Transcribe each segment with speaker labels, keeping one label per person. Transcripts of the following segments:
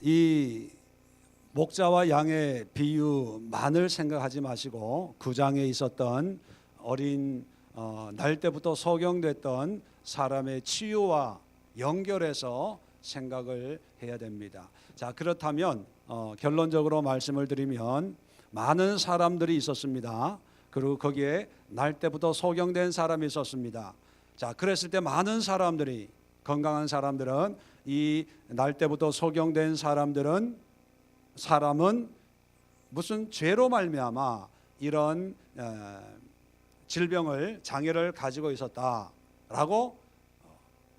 Speaker 1: 이 목자와 양의 비유만을 생각하지 마시고 9장에 있었던 어린 날 때부터 소경됐던 사람의 치유와 연결해서 생각을 해야 됩니다. 자, 그렇다면 결론적으로 말씀을 드리면 많은 사람들이 있었습니다. 그리고 거기에 날 때부터 소경된 사람이 있었습니다. 자, 그랬을 때 많은 사람들이, 건강한 사람들은, 이 날 때부터 소경된 사람은 무슨 죄로 말미암아 이런 질병을, 장애를 가지고 있었다라고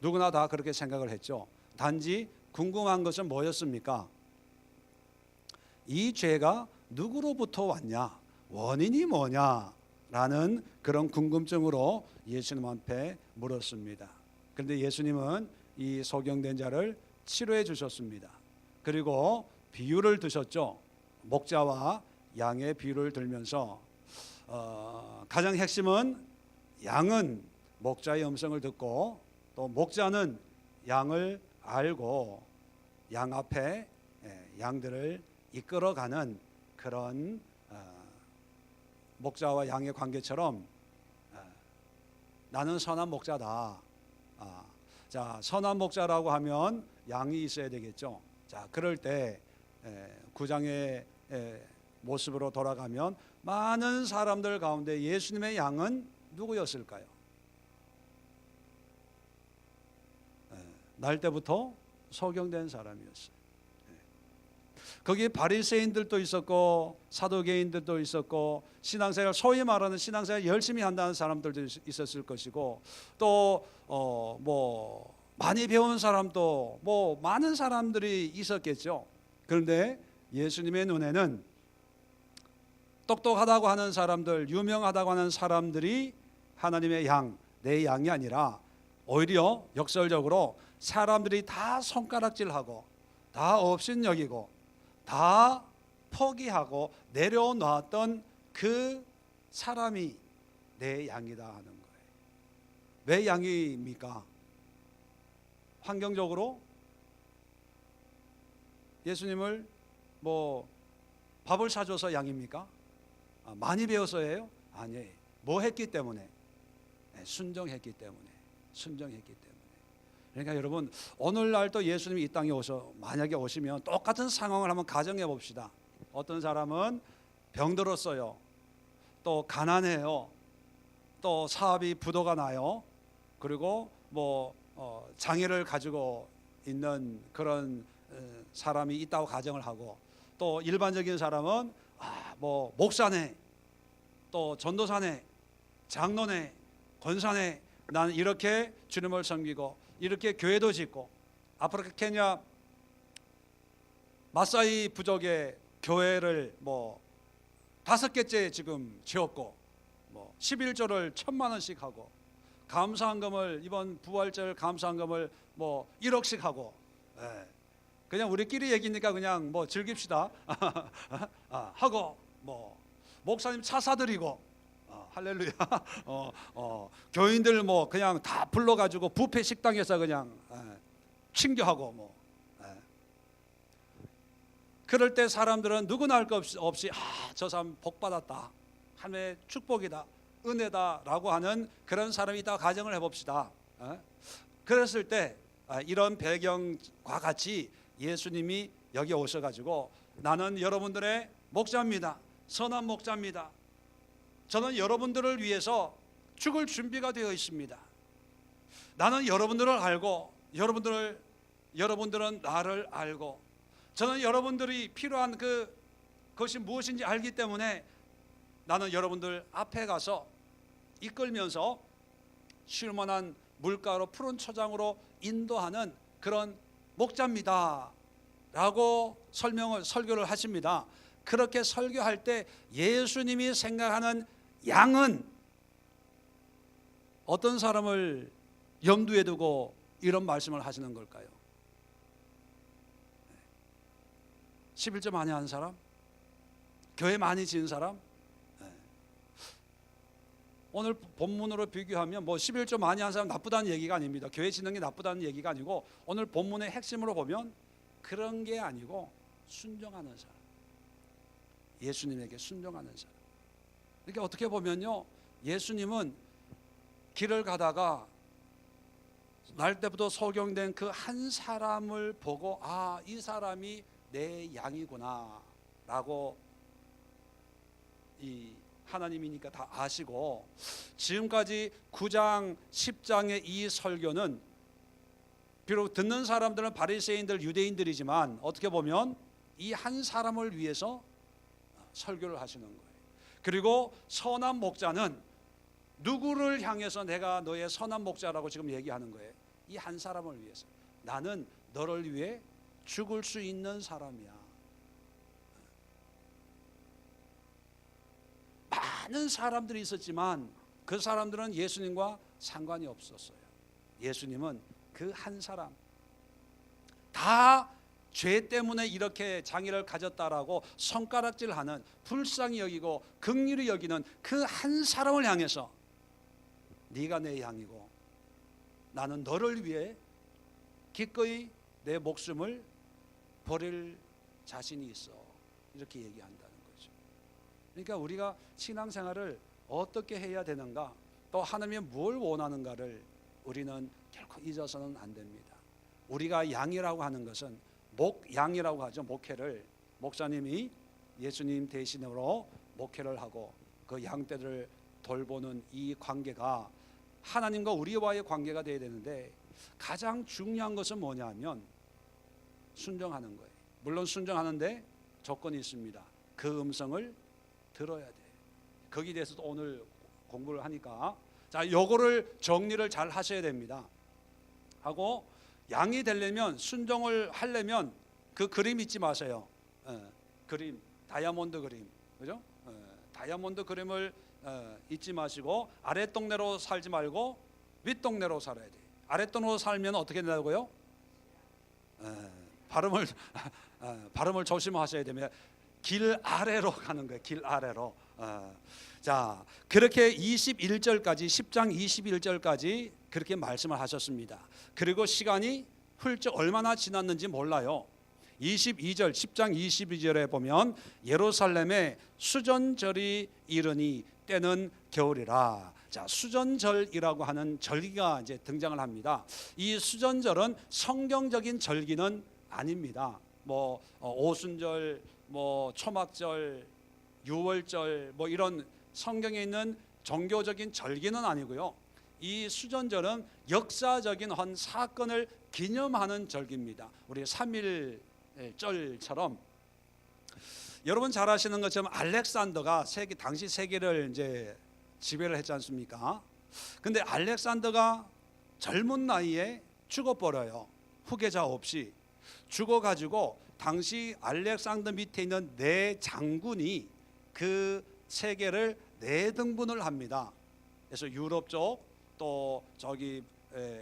Speaker 1: 누구나 다 그렇게 생각을 했죠. 단지 궁금한 것은 뭐였습니까? 이 죄가 누구로부터 왔냐, 원인이 뭐냐라는 그런 궁금증으로 예수님 앞에 물었습니다. 그런데 예수님은 이 소경된 자를 치료해 주셨습니다. 그리고 비유를 드셨죠. 목자와 양의 비유를 들면서 가장 핵심은 양은 목자의 음성을 듣고 또 목자는 양을 알고 양 앞에 양들을 이끌어가는 그런 목자와 양의 관계처럼 나는 선한 목자다. 자, 선한 목자라고 하면 양이 있어야 되겠죠. 자, 그럴 때 9장의 모습으로 돌아가면 많은 사람들 가운데 예수님의 양은 누구였을까요? 날 때부터 소경된 사람이었어요. 거기에 바리새인들도 있었고 사두개인들도 있었고 신앙생활, 소위 말하는 신앙생활 열심히 한다는 사람들도 있었을 것이고 또 뭐 많이 배운 사람도 뭐 많은 사람들이 있었겠죠. 그런데 예수님의 눈에는 똑똑하다고 하는 사람들, 유명하다고 하는 사람들이 하나님의 양, 내 양이 아니라 오히려 역설적으로 사람들이 다 손가락질하고 다 업신여기고 다 포기하고 내려놓았던 그 사람이 내 양이다 하는 거예요. 왜 양입니까? 환경적으로 예수님을 뭐 밥을 사줘서 양입니까? 많이 배워서예요? 아니에요. 뭐 했기 때문에? 순종했기 때문에. 그러니까 여러분, 오늘날 또 예수님이 이 땅에 만약에 오시면 똑같은 상황을 한번 가정해 봅시다. 어떤 사람은 병들었어요. 또 가난해요. 또 사업이 부도가 나요. 그리고 뭐 장애를 가지고 있는 그런 사람이 있다고 가정을 하고, 또 일반적인 사람은 뭐 목사네, 또 전도사네, 장로네, 권사네, 나는 이렇게 주님을 섬기고 이렇게 교회도 짓고, 아프리카 케냐 마사이 부족의 교회를 뭐 5개째 지금 지었고, 뭐 11조를 1,000만 원씩 하고, 감사한금을 이번 부활절 감사한금을 뭐 1억씩 하고, 그냥 우리끼리 얘기니까 그냥 뭐 즐깁시다. 하고 뭐 목사님 차 사드리고, 할렐루야. 교인들 뭐 그냥 다 불러가지고 뷔페 식당에서 그냥 친교하고 뭐. 그럴 때 사람들은 누구나 할 것 없이 저 사람 복 받았다, 하나님의 축복이다, 은혜다라고 하는 그런 사람이 있다고 가정을 해봅시다. 그랬을 때 이런 배경과 같이 예수님이 여기 오셔가지고 나는 여러분들의 목자입니다. 선한 목자입니다. 저는 여러분들을 위해서 죽을 준비가 되어 있습니다. 나는 여러분들을 알고 여러분들은 나를 알고, 저는 여러분들이 필요한 그것이 무엇인지 알기 때문에 나는 여러분들 앞에 가서 이끌면서 쉴만한 물가로 푸른 초장으로 인도하는 그런 목자입니다 라고 설교를 하십니다. 그렇게 설교할 때 예수님이 생각하는 양은 어떤 사람을 염두에 두고 이런 말씀을 하시는 걸까요? 11조 많이 하는 사람? 교회 많이 지은 사람? 오늘 본문으로 비교하면 뭐 11조 많이 하는 사람 나쁘다는 얘기가 아닙니다. 교회 짓는 게 나쁘다는 얘기가 아니고, 오늘 본문의 핵심으로 보면 그런 게 아니고 순종하는 사람, 예수님에게 순종하는 사람. 이렇게 어떻게 보면요, 예수님은 길을 가다가 날 때부터 소경된 그 한 사람을 보고 아, 이 사람이 내 양이구나 라고 이 하나님이니까 다 아시고, 지금까지 9장 10장의 이 설교는 비록 듣는 사람들은 바리새인들 유대인들이지만 어떻게 보면 이 한 사람을 위해서 설교를 하시는 거예요. 그리고 선한 목자는 누구를 향해서 내가 너의 선한 목자라고 지금 얘기하는 거예요? 이 한 사람을 위해서. 나는 너를 위해 죽을 수 있는 사람이야. 많은 사람들이 있었지만 그 사람들은 예수님과 상관이 없었어요. 예수님은 그 한 사람, 다 죄 때문에 이렇게 장애를 가졌다라고 손가락질하는, 불쌍히 여기고 긍휼히 여기는 그 한 사람을 향해서 네가 내 양이고 나는 너를 위해 기꺼이 내 목숨을 버릴 자신이 있어, 이렇게 얘기한다는 거죠. 그러니까 우리가 신앙생활을 어떻게 해야 되는가, 또 하나님이 뭘 원하는가를 우리는 결코 잊어서는 안 됩니다. 우리가 양이라고 하는 것은 양이라고 하죠. 목회를 목사님이 예수님 대신으로 목회를 하고 그 양떼들을 돌보는 이 관계가 하나님과 우리와의 관계가 되어야 되는데, 가장 중요한 것은 뭐냐면 순종하는 거예요. 물론 순종하는데 조건이 있습니다. 그 음성을 들어야 돼. 거기에 대해서도 오늘 공부를 하니까, 자, 요거를 정리를 잘 하셔야 됩니다. 하고, 양이 되려면, 순종을 하려면 그 그림 잊지 마세요. 그림, 다이아몬드 그림, 그죠? 다이아몬드 그림을 잊지 마시고 아랫동네로 살지 말고 윗동네로 살아야 돼. 아랫동네로 살면 어떻게 된다고요? 발음을 조심하셔야 되면 길 아래로 가는 거예요. 길 아래로. 자, 그렇게 21절까지, 10장 21절까지 그렇게 말씀을 하셨습니다. 그리고 시간이 훌쩍 얼마나 지났는지 몰라요. 22절, 10장 22절에 보면 예루살렘에 수전절이 이르니 때는 겨울이라. 자, 수전절이라고 하는 절기가 이제 등장을 합니다. 이 수전절은 성경적인 절기는 아닙니다. 뭐 오순절, 뭐 초막절, 유월절, 뭐 이런 성경에 있는 종교적인 절기는 아니고요. 이 수전절은 역사적인 한 사건을 기념하는 절기입니다. 우리 3.1절처럼 여러분 잘 아시는 것처럼 알렉산더가 당시 세계를 이제 지배를 했지 않습니까? 근데 알렉산더가 젊은 나이에 죽어버려요. 후계자 없이 죽어가지고 당시 알렉산더 밑에 있는 네 장군이 그 세계를 네 등분을 합니다. 그래서 유럽 쪽, 또 저기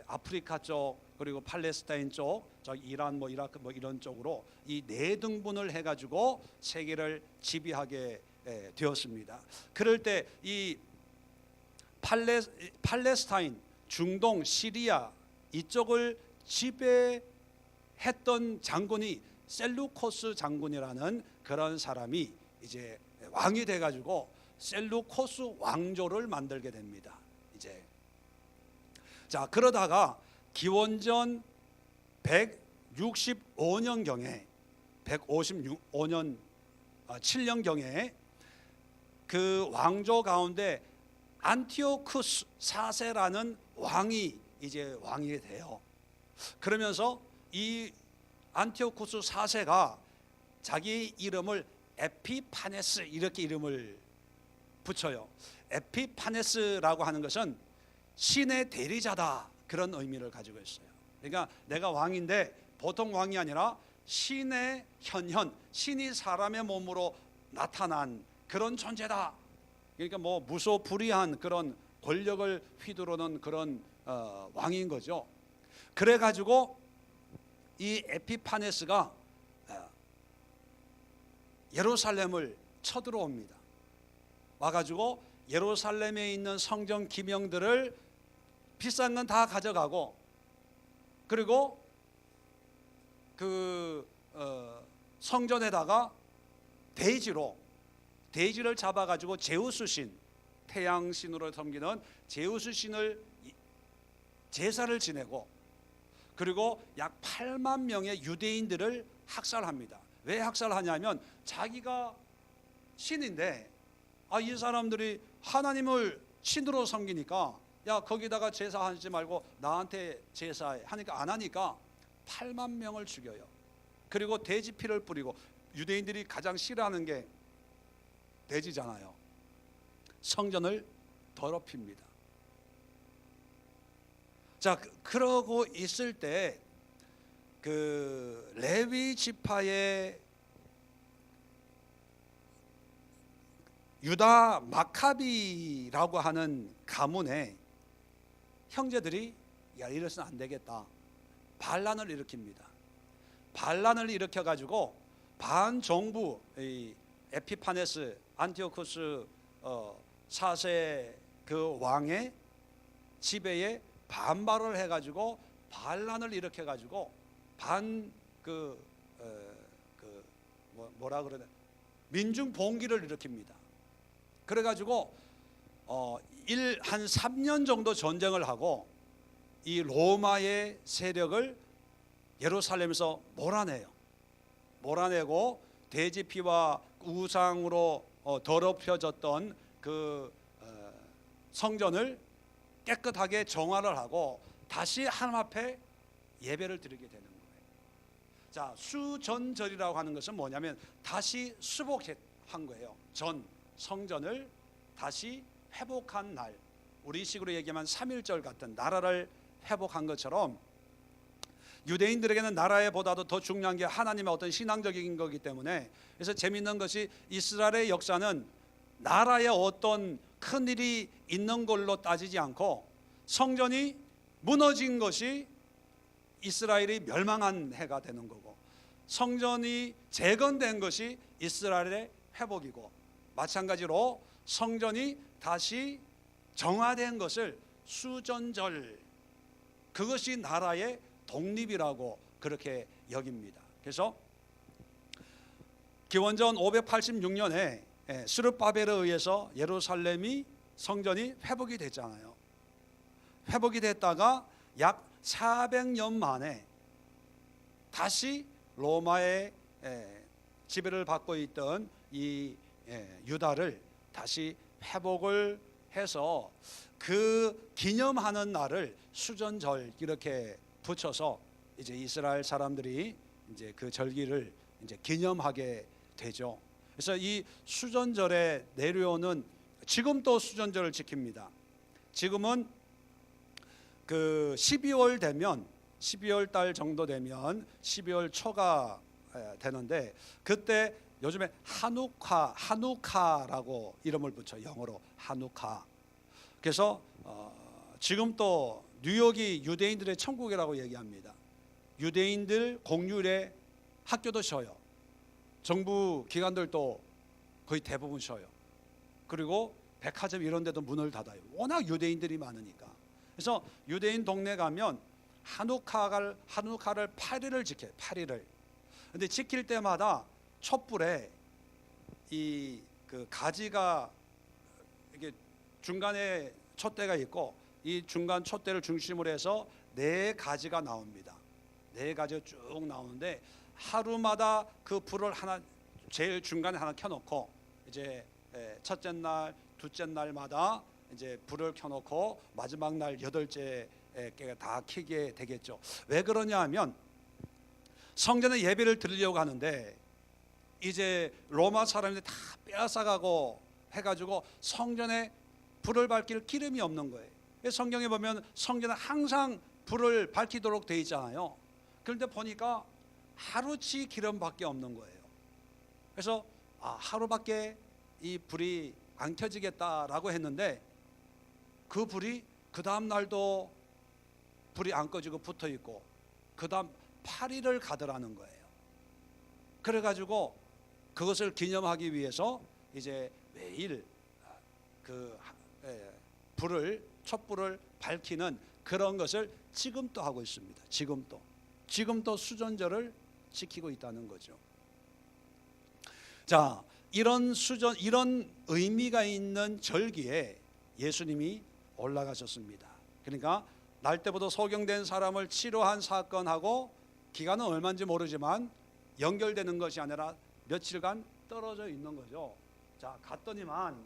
Speaker 1: 아프리카 쪽, 그리고 팔레스타인 쪽, 저기 이란, 뭐 이라크, 뭐 이런 쪽으로 이 네 등분을 해가지고 세계를 지배하게 되었습니다. 그럴 때 이 팔레스타인, 중동, 시리아 이쪽을 지배했던 장군이 셀루코스 장군이라는 그런 사람이 이제 왕이 돼가지고 셀루코스 왕조를 만들게 됩니다. 이제 자, 그러다가 기원전 165년경에 7년경에 그 왕조 가운데 안티오쿠스 4세라는 왕이 이제 왕이 돼요. 그러면서 이 안티오쿠스 4세가 자기 이름을 에피파네스 이렇게 이름을 붙여요. 에피파네스라고 하는 것은 신의 대리자다, 그런 의미를 가지고 있어요. 그러니까 내가 왕인데 보통 왕이 아니라 신의 현현, 신이 사람의 몸으로 나타난 그런 존재다. 그러니까 뭐 무소불위한 그런 권력을 휘두르는 그런 왕인 거죠. 그래가지고 이 에피파네스가 예루살렘을 쳐들어옵니다. 와가지고 예루살렘에 있는 성전 기명들을 비싼 건 다 가져가고, 그리고 그 성전에다가 돼지를 잡아가지고 제우스 신, 태양 신으로 섬기는 제우스 신을 제사를 지내고, 그리고 약 8만 명의 유대인들을 학살합니다. 왜 학살하냐면 자기가 신인데 이 사람들이 하나님을 신으로 섬기니까 야 거기다가 제사하지 말고 나한테 제사해 하니까 안 하니까 8만 명을 죽여요. 그리고 돼지 피를 뿌리고, 유대인들이 가장 싫어하는 게 돼지잖아요. 성전을 더럽힙니다. 자, 그러고 있을 때 그 레위 지파의 유다 마카비라고 하는 가문의 형제들이 야 이래서는 안 되겠다, 반란을 일으킵니다. 반란을 일으켜 가지고 반정부 에피파네스 안티오쿠스 4세 그 왕의 지배에 반발을 해가지고 반란을 일으켜 가지고 뭐라 그러냐, 민중 봉기를 일으킵니다. 그래가지고 한 3년 정도 전쟁을 하고 이 로마의 세력을 예루살렘에서 몰아내고 돼지 피와 우상으로 더럽혀졌던 그 성전을 깨끗하게 정화를 하고 다시 하나님 앞에 예배를 드리게 되는 거예요. 자, 수전절이라고 하는 것은 뭐냐면 다시 수복한 거예요. 성전을 다시 회복한 날, 우리식으로 얘기하면 3.1절 같은 나라를 회복한 것처럼 유대인들에게는 나라보다도 더 중요한 게 하나님의 어떤 신앙적인 거기 때문에, 그래서 재미있는 것이 이스라엘의 역사는 나라에 어떤 큰 일이 있는 걸로 따지지 않고 성전이 무너진 것이 이스라엘이 멸망한 해가 되는 거고, 성전이 재건된 것이 이스라엘의 회복이고, 마찬가지로 성전이 다시 정화된 것을 수전절, 그것이 나라의 독립이라고 그렇게 여깁니다. 그래서 기원전 586년에 스룹바벨에 의해서 예루살렘이 성전이 회복이 됐잖아요. 회복이 됐다가 약 400년 만에 다시 로마의 지배를 받고 있던 이 유다를 다시 회복을 해서 그 기념하는 날을 수전절 이렇게 붙여서 이제 이스라엘 사람들이 이제 그 절기를 이제 기념하게 되죠. 그래서 이 수전절에 내려오는, 지금도 수전절을 지킵니다. 지금은 그 12월 되면, 12월 달 정도 되면 12월 초가 되는데, 그때 요즘에 하누카라고 이름을 붙여, 영어로 하누카. 그래서 지금 또 뉴욕이 유대인들의 천국이라고 얘기합니다. 유대인들 공휴일에 학교도 쉬어요. 정부 기관들도 거의 대부분 쉬어요. 그리고 백화점 이런 데도 문을 닫아요. 워낙 유대인들이 많으니까. 그래서 유대인 동네 가면 하누카를 8일을 지켜요. 8일을. 근데 지킬 때마다 촛불에 이 그 가지가 이게 중간에 촛대가 있고, 이 중간 촛대를 중심으로 해서 4가지가 나옵니다. 4가지가 쭉 나오는데 하루마다 그 불을 하나 제일 중간에 하나 켜놓고, 이제 첫째 날, 둘째 날마다 이제 불을 켜놓고 마지막 날 8째 다 켜게 되겠죠. 왜 그러냐 하면 성전에 예배를 드리려고 하는데 이제 로마 사람들이 다 빼앗아가고 해가지고 성전에 불을 밝힐 기름이 없는 거예요. 성경에 보면 성전에 항상 불을 밝히도록 돼 있잖아요. 그런데 보니까 하루치 기름밖에 없는 거예요. 그래서 하루밖에 이 불이 안 켜지겠다라고 했는데 그 불이 그 다음 날도 불이 안 꺼지고 붙어 있고, 그 다음 8일을 가더라는 거예요. 그래가지고 그것을 기념하기 위해서 이제 매일 그 촛불을 밝히는 그런 것을 지금도 하고 있습니다. 지금도 수전절을 지키고 있다는 거죠. 자, 이런 의미가 있는 절기에 예수님이 올라가셨습니다. 그러니까 날 때부터 소경된 사람을 치료한 사건하고 기간은 얼마인지 모르지만 연결되는 것이 아니라 며칠간 떨어져 있는 거죠. 자, 갔더니만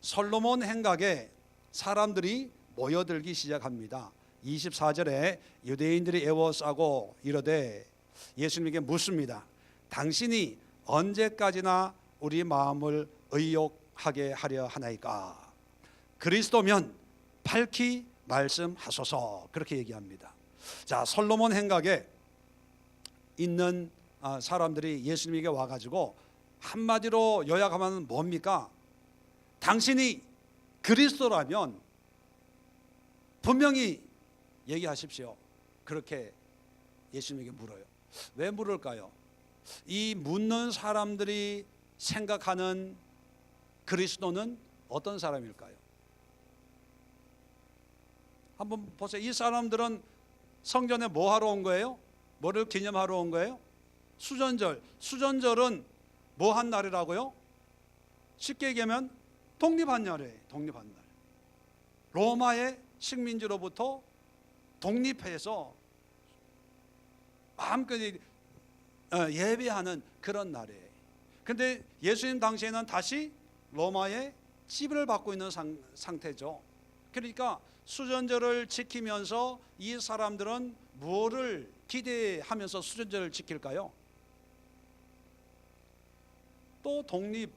Speaker 1: 솔로몬 행각에 사람들이 모여들기 시작합니다. 24절에 유대인들이 에워싸고 이르되 예수님에게 묻습니다. 당신이 언제까지나 우리 마음을 의욕하게 하려 하나이까? 그리스도면 밝히 말씀하소서. 그렇게 얘기합니다. 자, 솔로몬 행각에 있는 사람들이 예수님에게 와가지고 한마디로 요약하면 뭡니까? 당신이 그리스도라면 분명히 얘기하십시오. 그렇게 예수님에게 물어요. 왜 물을까요? 이 묻는 사람들이 생각하는 그리스도는 어떤 사람일까요? 한번 보세요. 이 사람들은 성전에 뭐 하러 온 거예요? 뭐를 기념하러 온 거예요? 수전절. 수전절은 뭐 한 날이라고요? 쉽게 얘기하면 독립한 날이에요. 독립한 날. 로마의 식민지로부터 독립해서 마음껏 예배하는 그런 날이에요. 그런데 예수님 당시에는 다시 로마의 지배를 받고 있는 상태죠. 그러니까 수전절을 지키면서 이 사람들은 뭐를 기대하면서 수전절을 지킬까요? 또 독립,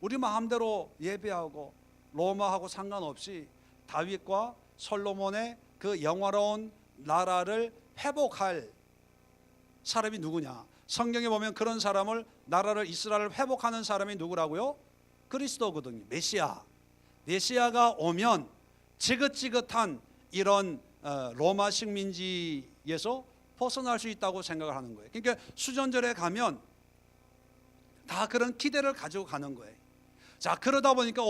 Speaker 1: 우리 마음대로 예배하고 로마하고 상관없이 다윗과 솔로몬의 그 영화로운 나라를 회복할 사람이 누구냐? 성경에 보면 그런 사람을, 나라를, 이스라엘을 회복하는 사람이 누구라고요? 그리스도거든요. 메시아가 오면 지긋지긋한 이런 로마 식민지에서 벗어날 수 있다고 생각을 하는 거예요. 그러니까 수전절에 가면 다 그런 기대를 가지고 가는 거예요. 자, 그러다 보니까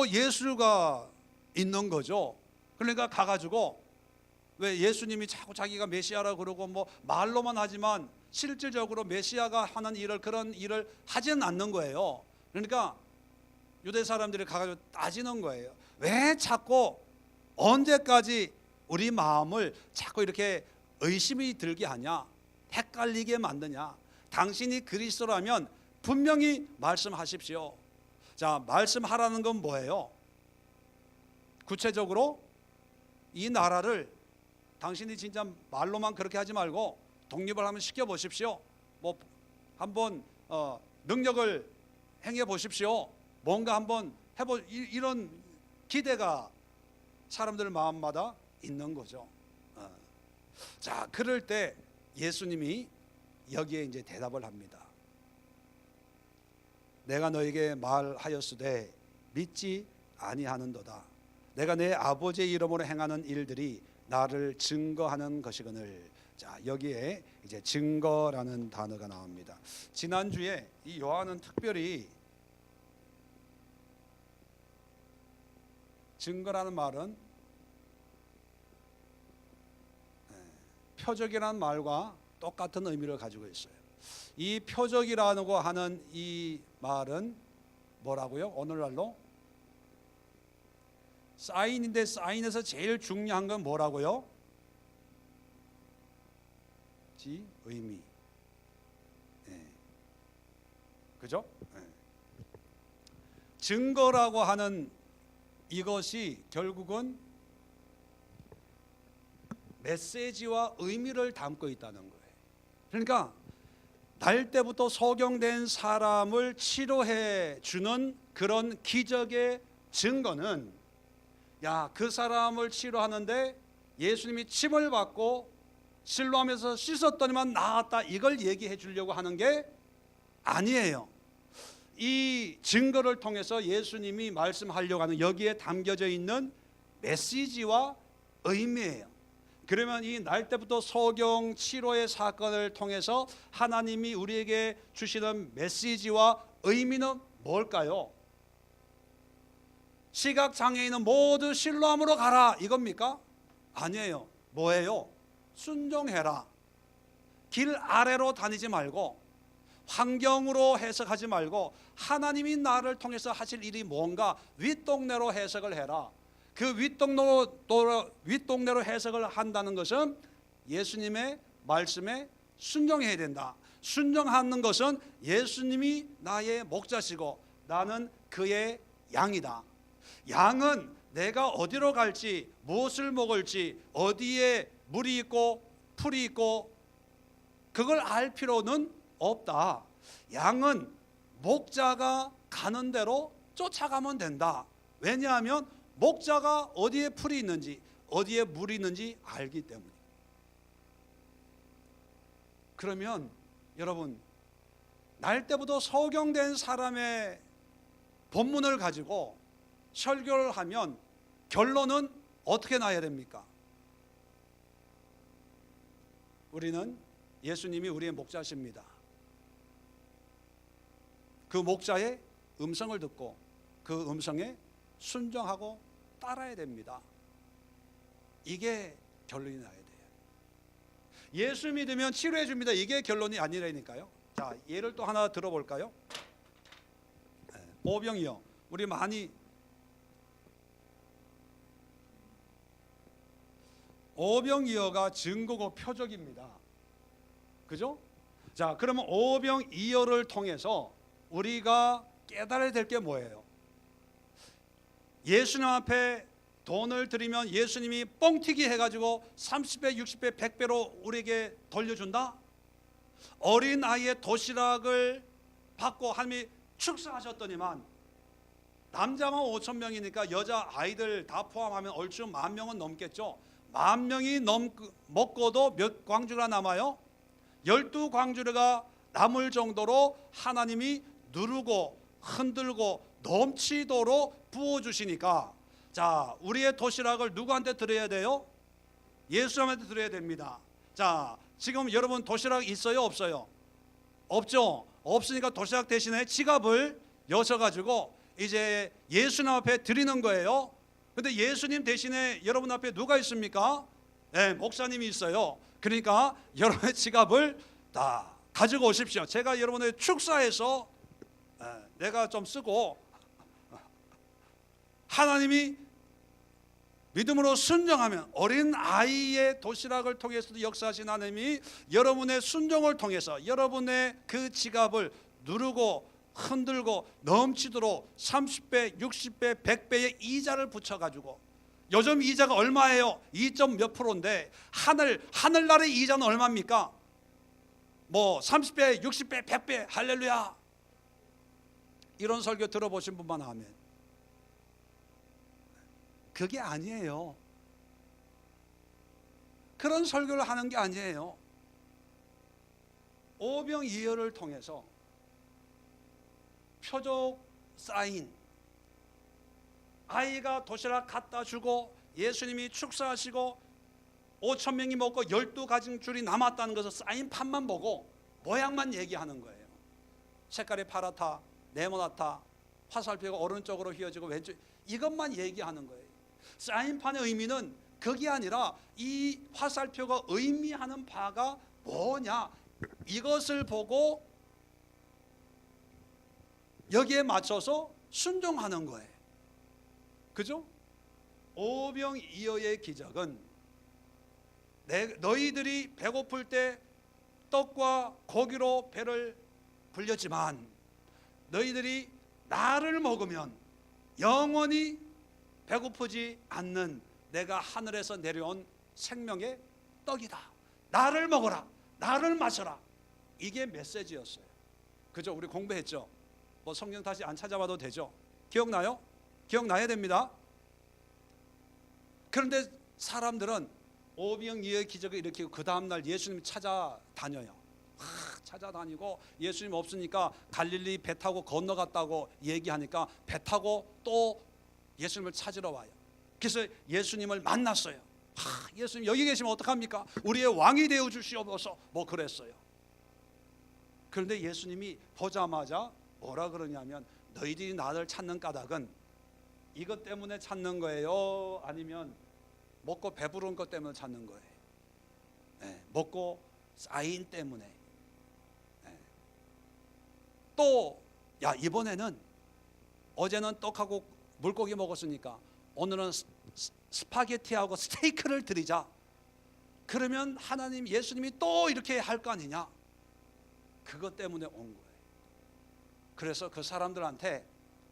Speaker 1: 예수가 있는 거죠. 그러니까 가가지고, 왜 예수님이 자꾸 자기가 메시아라 그러고 뭐 말로만 하지만 실질적으로 메시아가 하는 그런 일을 하지는 않는 거예요. 그러니까 유대 사람들이 가가지고 따지는 거예요. 왜 자꾸 언제까지 우리 마음을 자꾸 이렇게 의심이 들게 하냐, 헷갈리게 만드냐. 당신이 그리스도라면 분명히 말씀하십시오. 자, 말씀하라는 건 뭐예요? 구체적으로 이 나라를 당신이 진짜 말로만 그렇게 하지 말고 독립을 한번 시켜보십시오. 뭐 한번 능력을 행해 보십시오. 뭔가 한번 이런 기대가 사람들 마음마다 있는 거죠. 자, 그럴 때 예수님이 여기에 이제 대답을 합니다. 내가 너에게 말하였으되 믿지 아니하는도다. 내가 내 아버지의 이름으로 행하는 일들이 나를 증거하는 것이거늘. 자, 여기에 이제 증거라는 단어가 나옵니다. 지난주에 이 요한은 특별히 증거라는 말은 표적이라는 말과 똑같은 의미를 가지고 있어요. 이 표적이라고 하는 이 말은 뭐라고요? 오늘날로 사인인데, 사인에서 제일 중요한 건 뭐라고요? 의미. 그죠? 증거라고 하는 이것이 결국은 메시지와 의미를 담고 있다는 거예요. 그러니까 날 때부터 소경된 사람을 치료해 주는 그런 기적의 증거는, 그 사람을 치료하는데 예수님이 침을 받고 실로암에서 씻었더니만 나았다, 이걸 얘기해 주려고 하는 게 아니에요. 이 증거를 통해서 예수님이 말씀하려고 하는 여기에 담겨져 있는 메시지와 의미예요. 그러면 이 날 때부터 소경 치료의 사건을 통해서 하나님이 우리에게 주시는 메시지와 의미는 뭘까요? 시각장애인은 모두 실로암으로 가라, 이겁니까? 아니에요. 뭐예요? 순종해라. 길 아래로 다니지 말고 환경으로 해석하지 말고 하나님이 나를 통해서 하실 일이 뭔가 윗동네로 해석을 해라. 그 윗동네로 해석을 한다는 것은 예수님의 말씀에 순종해야 된다. 순종하는 것은 예수님이 나의 목자시고 나는 그의 양이다. 양은 내가 어디로 갈지, 무엇을 먹을지, 어디에 물이 있고 풀이 있고 그걸 알 필요는 없다. 양은 목자가 가는 대로 쫓아가면 된다. 왜냐하면 목자가 어디에 풀이 있는지 어디에 물이 있는지 알기 때문에. 그러면 여러분, 날 때부터 소경된 사람의 본문을 가지고 설교를 하면 결론은 어떻게 나야 됩니까? 우리는 예수님이 우리의 목자십니다. 그 목자의 음성을 듣고 그 음성에 순종하고 따라야 됩니다. 이게 결론이 나야 돼요. 예수 믿으면 치료해 줍니다. 이게 결론이 아니라니까요. 자, 예를 또 하나 들어볼까요? 오병이어. 우리 많이 오병이어가 증거고 표적입니다. 그죠? 자, 그러면 오병이어를 통해서 우리가 깨달아야 될 게 뭐예요? 예수님 앞에 돈을 드리면 예수님이 뻥튀기 해가지고 30배, 60배, 100배로 우리에게 돌려준다? 어린 아이의 도시락을 받고 하나님이 축사하셨더니만 남자만 5천 명이니까 여자 아이들 다 포함하면 얼추 10,000명은 넘겠죠. 10,000명이 먹고도 몇 광주가 남아요? 12광주가 남을 정도로 하나님이 누르고 흔들고 넘치도록 부어주시니까, 자, 우리의 도시락을 누구한테 드려야 돼요? 예수님한테 드려야 됩니다. 자, 지금 여러분 도시락 있어요? 없어요? 없죠? 없으니까 도시락 대신에 지갑을 여셔가지고 이제 예수님 앞에 드리는 거예요. 근데 예수님 대신에 여러분 앞에 누가 있습니까? 네, 목사님이 있어요. 그러니까 여러분의 지갑을 다 가지고 오십시오. 제가 여러분의 축사해서 내가 좀 쓰고, 하나님이 믿음으로 순종하면 어린 아이의 도시락을 통해서도 역사하신 하나님이 여러분의 순종을 통해서 여러분의 그 지갑을 누르고 흔들고 넘치도록 30배, 60배, 100배의 이자를 붙여가지고, 요즘 이자가 얼마예요? 2점 몇 프로인데 하늘나라의 이자는 얼마입니까? 뭐 30배, 60배, 100배, 할렐루야. 이런 설교 들어보신 분만 하면 그게 아니에요. 그런 설교를 하는 게 아니에요. 오병이어를 통해서 표적 사인, 아이가 도시락 갖다 주고 예수님이 축사하시고 5,000명이 먹고 12가정줄이 남았다는 것을 사인판만 보고 모양만 얘기하는 거예요. 색깔이 파랗다, 네모나다, 화살표가 오른쪽으로 휘어지고 왼쪽, 이것만 얘기하는 거예요. 사인판의 의미는 그게 아니라 이 화살표가 의미하는 바가 뭐냐, 이것을 보고 여기에 맞춰서 순종하는 거예요. 그죠? 오병이어의 기적은 너희들이 배고플 때 떡과 고기로 배를 불렸지만 너희들이 나를 먹으면 영원히 배고프지 않는 내가 하늘에서 내려온 생명의 떡이다. 나를 먹어라, 나를 마셔라. 이게 메시지였어요. 그죠? 우리 공부했죠? 뭐 성경 다시 안 찾아봐도 되죠? 기억나요? 기억나야 됩니다. 그런데 사람들은 오병이어의 기적을 일으키고 그 다음날 예수님 찾아다녀요. 찾아다니고 예수님 없으니까 갈릴리 배 타고 건너갔다고 얘기하니까 배 타고 또 예수님을 찾으러 와요. 그래서 예수님을 만났어요. 예수님 여기 계시면 어떡합니까? 우리의 왕이 되어 주시옵소서, 뭐 그랬어요. 그런데 예수님이 보자마자 뭐라 그러냐면, 너희들이 나를 찾는 까닭은 이것 때문에 찾는 거예요? 아니면 먹고 배부른 것 때문에 찾는 거예요? 네, 먹고 사인 때문에. 또 야, 이번에는 어제는 떡하고 물고기 먹었으니까 오늘은 스파게티하고 스테이크를 드리자. 그러면 하나님, 예수님이 또 이렇게 할 거 아니냐. 그것 때문에 온 거예요. 그래서 그 사람들한테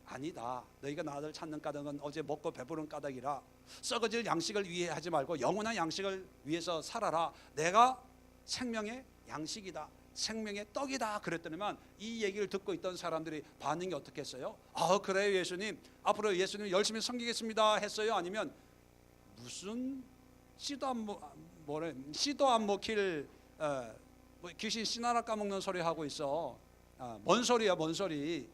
Speaker 1: 아니다, 너희가 나를 찾는 까닭은 어제 먹고 배부른 까닭이라 썩어질 양식을 위해 하지 말고 영원한 양식을 위해서 살아라. 내가 생명의 양식이다, 생명의 떡이다 그랬더니만 이 얘기를 듣고 있던 사람들이 반응이 어떻겠어요? 아, 그래요 예수님, 앞으로 예수님 열심히 섬기겠습니다 했어요? 아니면 무슨 씨도 안 먹힐 뭐 귀신 씨나라 까먹는 소리 하고 있어. 뭔 소리야, 뭔 소리.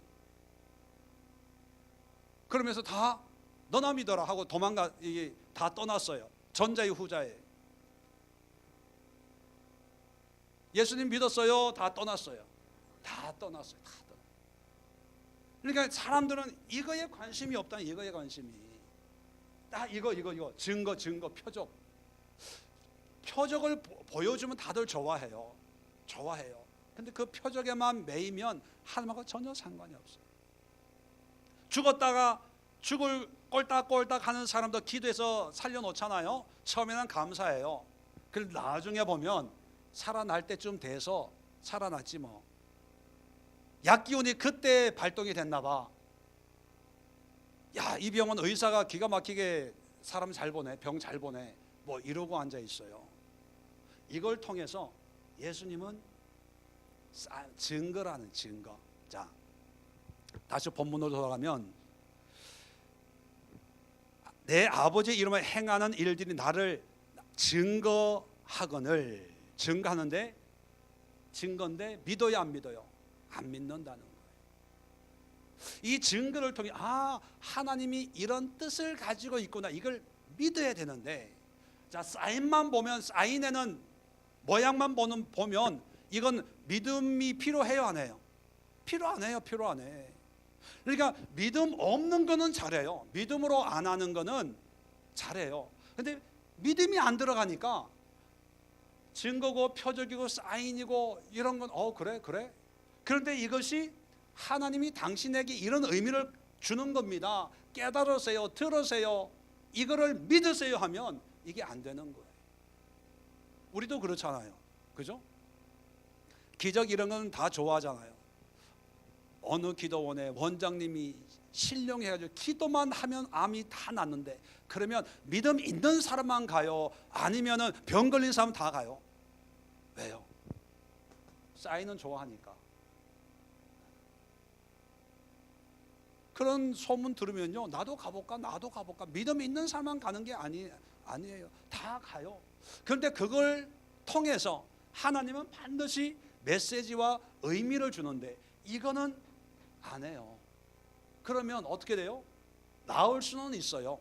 Speaker 1: 그러면서 다 너나 믿어라 하고 도망가, 이게 다 떠났어요. 전자의 후자에. 예수님 믿었어요? 다 떠났어요. 다 떠났어요. 다 떠났어요. 그러니까 사람들은 이거에 관심이 없다. 이거에 관심이. 딱 이거 증거, 표적을 보여주면 다들 좋아해요. 근데 그 표적에만 매이면 하나님하고 전혀 상관이 없어요. 죽었다가 죽을 꼴딱꼴딱 하는 사람도 기도해서 살려놓잖아요. 처음에는 감사해요. 그런데 나중에 보면 살아날 때쯤 돼서 살아났지 뭐. 약기운이 그때 발동이 됐나 봐. 야, 이 병원 의사가 기가 막히게 사람 잘 보네, 병 잘 보네, 뭐 이러고 앉아 있어요. 이걸 통해서 예수님은 증거라는 증거. 자, 다시 본문으로 돌아가면 내 아버지의 이름을 행하는 일들이 나를 증거하거늘. 증거하는데, 증거인데 믿어요 안 믿어요? 안 믿는다는 거예요. 이 증거를 통해 하나님이 이런 뜻을 가지고 있구나, 이걸 믿어야 되는데, 자, 사인만 보면, 사인에는 모양만 보면 이건 믿음이 필요해요 안 해요? 필요 안 해요. 그러니까 믿음 없는 거는 잘해요. 믿음으로 안 하는 거는 잘해요. 근데 믿음이 안 들어가니까 증거고 표적이고 사인이고 이런 건 그래. 그런데 이것이 하나님이 당신에게 이런 의미를 주는 겁니다, 깨달으세요, 들으세요, 이거를 믿으세요 하면 이게 안 되는 거예요. 우리도 그렇잖아요. 그죠? 기적 이런 건 다 좋아하잖아요. 어느 기도원에 원장님이 신령해가지고 기도만 하면 암이 다 낫는데, 그러면 믿음 있는 사람만 가요? 아니면은 병 걸린 사람 다 가요? 왜요? 사인은 좋아하니까. 그런 소문 들으면요, 나도 가볼까 믿음 있는 사람만 가는 게 아니에요. 다 가요. 그런데 그걸 통해서 하나님은 반드시 메시지와 의미를 주는데 이거는 안 해요. 그러면 어떻게 돼요? 나을 수는 있어요.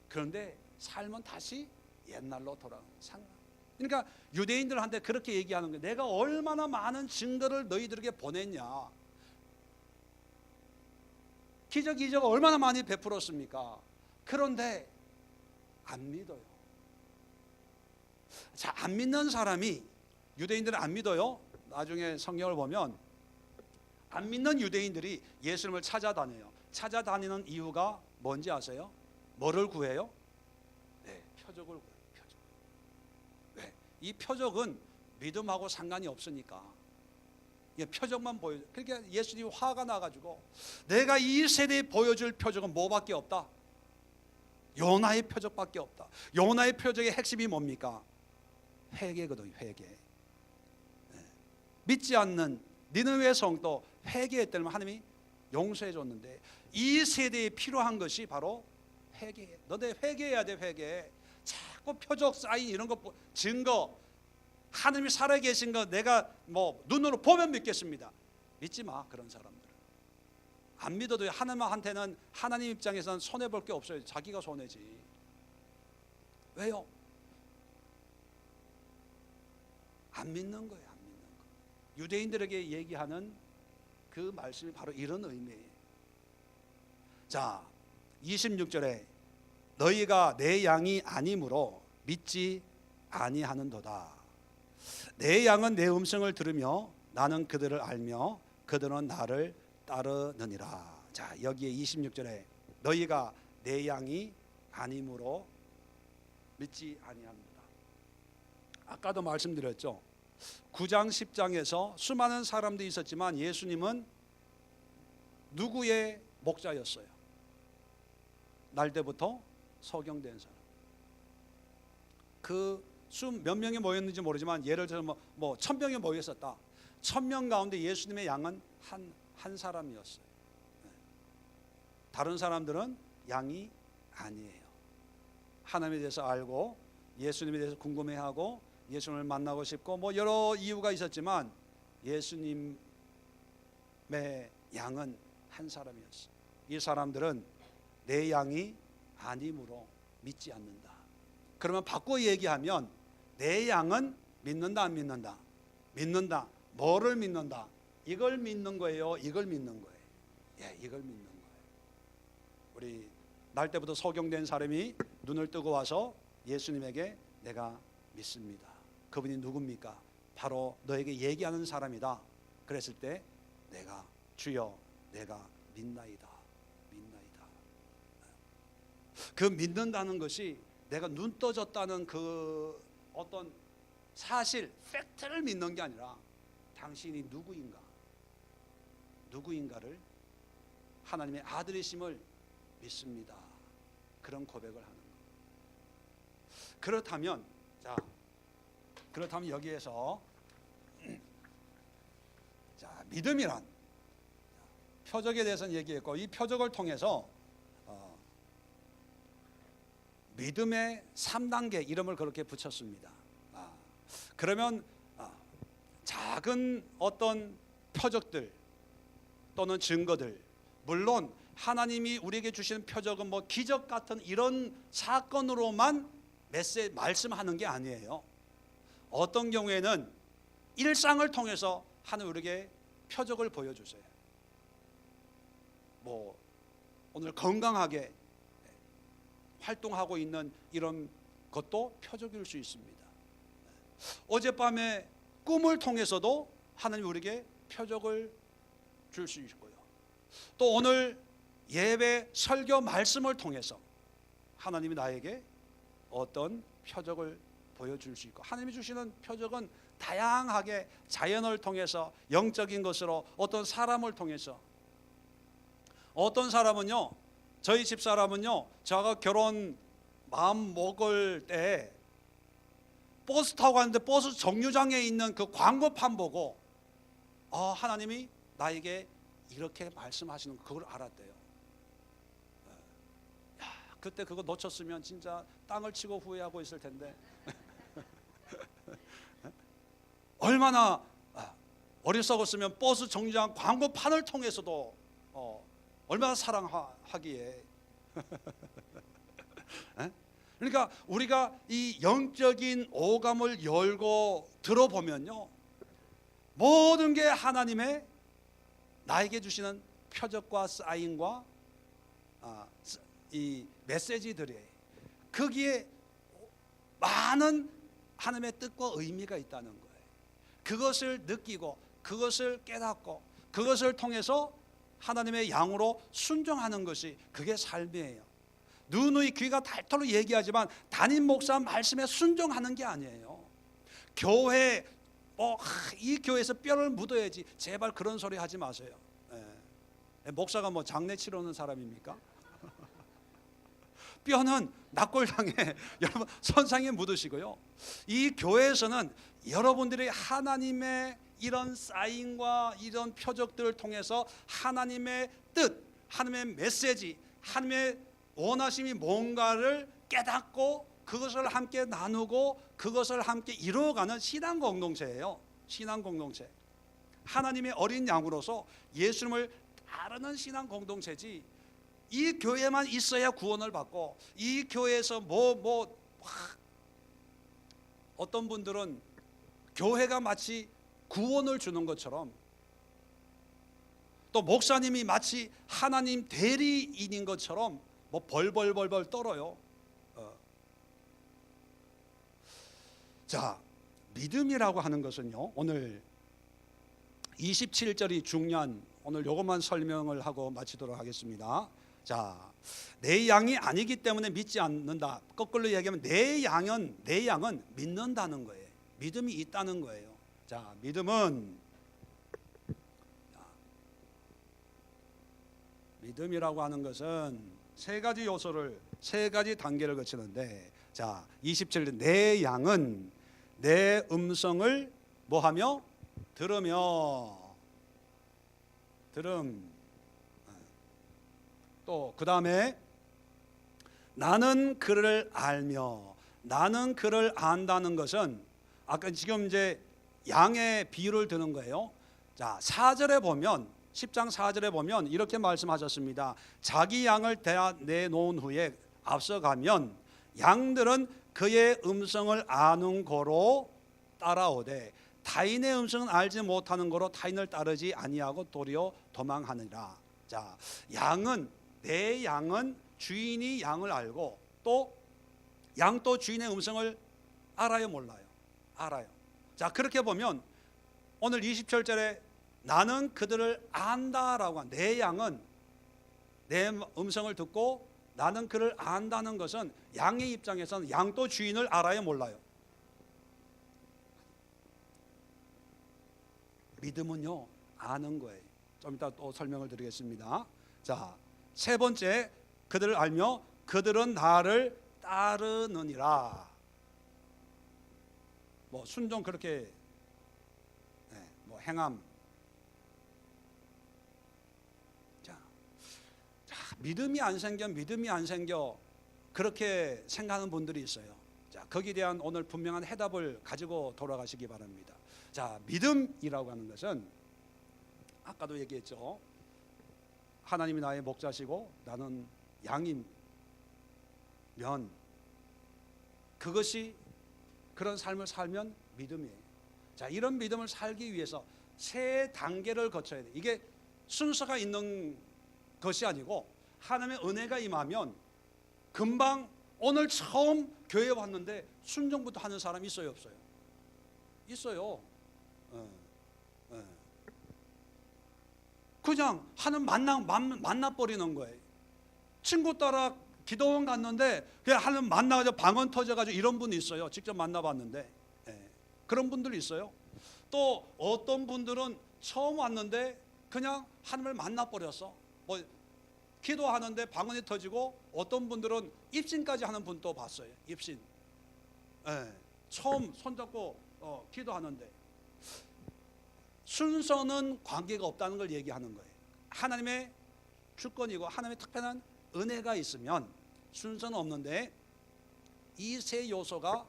Speaker 1: 그런데 삶은 다시 옛날로 돌아가는 상황. 그러니까 유대인들한테 그렇게 얘기하는 거예요. 내가 얼마나 많은 증거를 너희들에게 보냈냐, 기적 이적 얼마나 많이 베풀었습니까? 그런데 안 믿어요. 자, 안 믿는 사람이, 유대인들은 안 믿어요. 나중에 성경을 보면 안 믿는 유대인들이 예수님을 찾아다녀요. 찾아다니는 이유가 뭔지 아세요? 뭐를 구해요? 네, 표적을 구해요. 표적. 왜? 이 표적은 믿음하고 상관이 없으니까 표적만 보여줘. 그러니까 예수님이 화가 나가지고 내가 이 세대에 보여줄 표적은 뭐밖에 없다? 요나의 표적밖에 없다. 요나의 표적의 핵심이 뭡니까? 회개거든요. 회개. 믿지 않는 니느웨 성도 회개했다면 하나님이 용서해 줬는데, 이 세대에 필요한 것이 바로 회개해. 너네 회개해야 돼. 회개. 자꾸 표적 사인 이런 거 증거, 하나님이 살아계신 거 내가 뭐 눈으로 보면 믿겠습니다. 믿지 마. 그런 사람들은 안 믿어도 하나님한테는, 하나님 입장에서는 손해볼 게 없어요. 자기가 손해지. 왜요? 안 믿는 거예요. 안 믿는 거. 유대인들에게 얘기하는 그 말씀이 바로 이런 의미예요. 자, 26절에 너희가 내 양이 아니므로 믿지 아니하는도다. 내 양은 내 음성을 들으며 나는 그들을 알며 그들은 나를 따르느니라. 자, 여기에 26절에 너희가 내 양이 아님으로 믿지 아니합니다. 아까도 말씀드렸죠. 9장 10장에서 수많은 사람들이 있었지만 예수님은 누구의 목자였어요? 날 때부터 소경된 사람. 그 수 몇 명이 모였는지 모르지만 예를 들어 뭐 1000명이 모였었다. 1000명 가운데 예수님의 양은 한 사람이었어요. 다른 사람들은 양이 아니에요. 하나님에 대해서 알고 예수님에 대해서 궁금해하고 예수님을 만나고 싶고 뭐 여러 이유가 있었지만 예수님의 양은 한 사람이었어요. 이 사람들은 내 양이 아님으로 믿지 않는다. 그러면 바꿔 얘기하면 내 양은 믿는다 안 믿는다? 믿는다. 뭐를 믿는다? 이걸 믿는 거예요? 이걸 믿는 거예요? 예, 이걸 믿는 거예요. 우리 날 때부터 소경된 사람이 눈을 뜨고 와서 예수님에게 내가 믿습니다. 그분이 누굽니까? 바로 너에게 얘기하는 사람이다. 그랬을 때 내가 주여 내가 믿나이다. 믿나이다. 그 믿는다는 것이 내가 눈 떠졌다는 그 어떤 사실, 팩트를 믿는 게 아니라 당신이 누구인가를 하나님의 아들이심을 믿습니다. 그런 고백을 하는 거예요. 그렇다면 여기에서 자, 믿음이란 표적에 대해서는 얘기했고 이 표적을 통해서 믿음의 3단계 이름을 그렇게 붙였습니다. 그러면 작은 어떤 표적들 또는 증거들, 물론 하나님이 우리에게 주시는 표적은 뭐 기적 같은 이런 사건으로만 말씀하는 게 아니에요. 어떤 경우에는 일상을 통해서 하나님 우리에게 표적을 보여주세요. 뭐 오늘 건강하게 활동하고 있는 이런 것도 표적일 수 있습니다. 어젯밤에 꿈을 통해서도 하나님 우리에게 표적을 줄 수 있고요. 또 오늘 예배 설교 말씀을 통해서 하나님이 나에게 어떤 표적을 보여줄 수 있고 하나님이 주시는 표적은 다양하게 자연을 통해서 영적인 것으로 어떤 사람을 통해서 어떤 사람은요 저희 집사람은요 제가 결혼 마음 먹을 때 버스 타고 갔는데 버스 정류장에 있는 그 광고판 보고 하나님이 나에게 이렇게 말씀하시는 그걸 알았대요. 그때 그거 놓쳤으면 진짜 땅을 치고 후회하고 있을 텐데 얼마나 어리석었으면 버스 정류장 광고판을 통해서도 얼마나 사랑하기에 그러니까 우리가 이 영적인 오감을 열고 들어보면요 모든 게 하나님의 나에게 주시는 표적과 사인과 이 메시지들이 거기에 많은 하나님의 뜻과 의미가 있다는 거예요. 그것을 느끼고 그것을 깨닫고 그것을 통해서 하나님의 양으로 순종하는 것이 그게 삶이에요. 누누이 귀가 닳도록 얘기하지만 담임 목사 말씀에 순종하는 게 아니에요. 교회 이 교회에서 뼈를 묻어야지 제발 그런 소리 하지 마세요. 목사가 뭐 장례 치르는 사람입니까? 뼈는 납골당에 여러분 선상에 묻으시고요. 이 교회에서는 여러분들이 하나님의 이런 사인과 이런 표적들을 통해서 하나님의 뜻, 하나님의 메시지, 하나님의 원하심이 뭔가를 깨닫고 그것을 함께 나누고 그것을 함께 이루어가는 신앙 공동체예요. 신앙 공동체. 하나님의 어린 양으로서 예수님을 따르는 신앙 공동체지. 이 교회만 있어야 구원을 받고 이 교회에서 어떤 분들은 교회가 마치 구원을 주는 것처럼 또 목사님이 마치 하나님 대리인인 것처럼 벌벌 떨어요. 자, 믿음이라고 하는 것은요, 오늘 27절이 중요한, 오늘 요것만 설명을 하고 마치도록 하겠습니다. 자, 내 양이 아니기 때문에 믿지 않는다. 거꾸로 얘기하면 내 양은 믿는다는 거예요. 믿음이 있다는 거예요. 자, 믿음이라고 하는 것은 세 가지 단계를 거치는데, 자, 27절, 내 양은 내 음성을 뭐하며? 또 그 다음에 나는 그를 알며, 나는 그를 안다는 것은 아까 지금 이제 양의 비유를 드는 거예요. 자, 4절에 보면, 10장 4절에 보면 이렇게 말씀하셨습니다. 자기 양을 내놓은 후에 앞서가면 양들은 그의 음성을 아는 거로 따라오되 타인의 음성은 알지 못하는 거로 타인을 따르지 아니하고 도리어 도망하느니라. 자, 내 양은 주인이 양을 알고 또 양도 주인의 음성을 알아요, 몰라요? 알아요. 자, 그렇게 보면 오늘 27절에 나는 그들을 안다라고 한, 내 양은 내 음성을 듣고 나는 그를 안다는 것은 양의 입장에서는 양도 주인을 알아요, 몰라요? 믿음은요, 아는 거예요. 좀 이따 또 설명을 드리겠습니다. 자, 세 번째, 그들을 알며 그들은 나를 따르느니라. 뭐 순종 그렇게 뭐 행함. 자, 믿음이 안 생겨 그렇게 생각하는 분들이 있어요. 자, 거기에 대한 오늘 분명한 해답을 가지고 돌아가시기 바랍니다. 자, 믿음이라고 하는 것은 아까도 얘기했죠. 하나님이 나의 목자시고 나는 양이면 그것이, 그런 삶을 살면 믿음이에요. 자, 이런 믿음을 살기 위해서 세 단계를 거쳐야 돼. 이게 순서가 있는 것이 아니고 하나님의 은혜가 임하면 금방, 오늘 처음 교회 왔는데 순종부터 하는 사람 있어요, 없어요? 있어요. 그냥 하는 만나버리는 거예요. 친구 따라 기도원 갔는데 그냥 하는 만나가지고 방언 터져가지고 이런 분이 있어요. 직접 만나봤는데 그런 분들이 있어요. 또 어떤 분들은 처음 왔는데 그냥 하나님을 만나버렸어. 뭐 기도하는데 방언이 터지고, 어떤 분들은 입신까지 하는 분도 봤어요. 입신. 처음 손잡고 기도하는데 순서는 관계가 없다는 걸 얘기하는 거예요. 하나님의 주권이고 하나님의 특별한 은혜가 있으면 순서는 없는데 이 세 요소가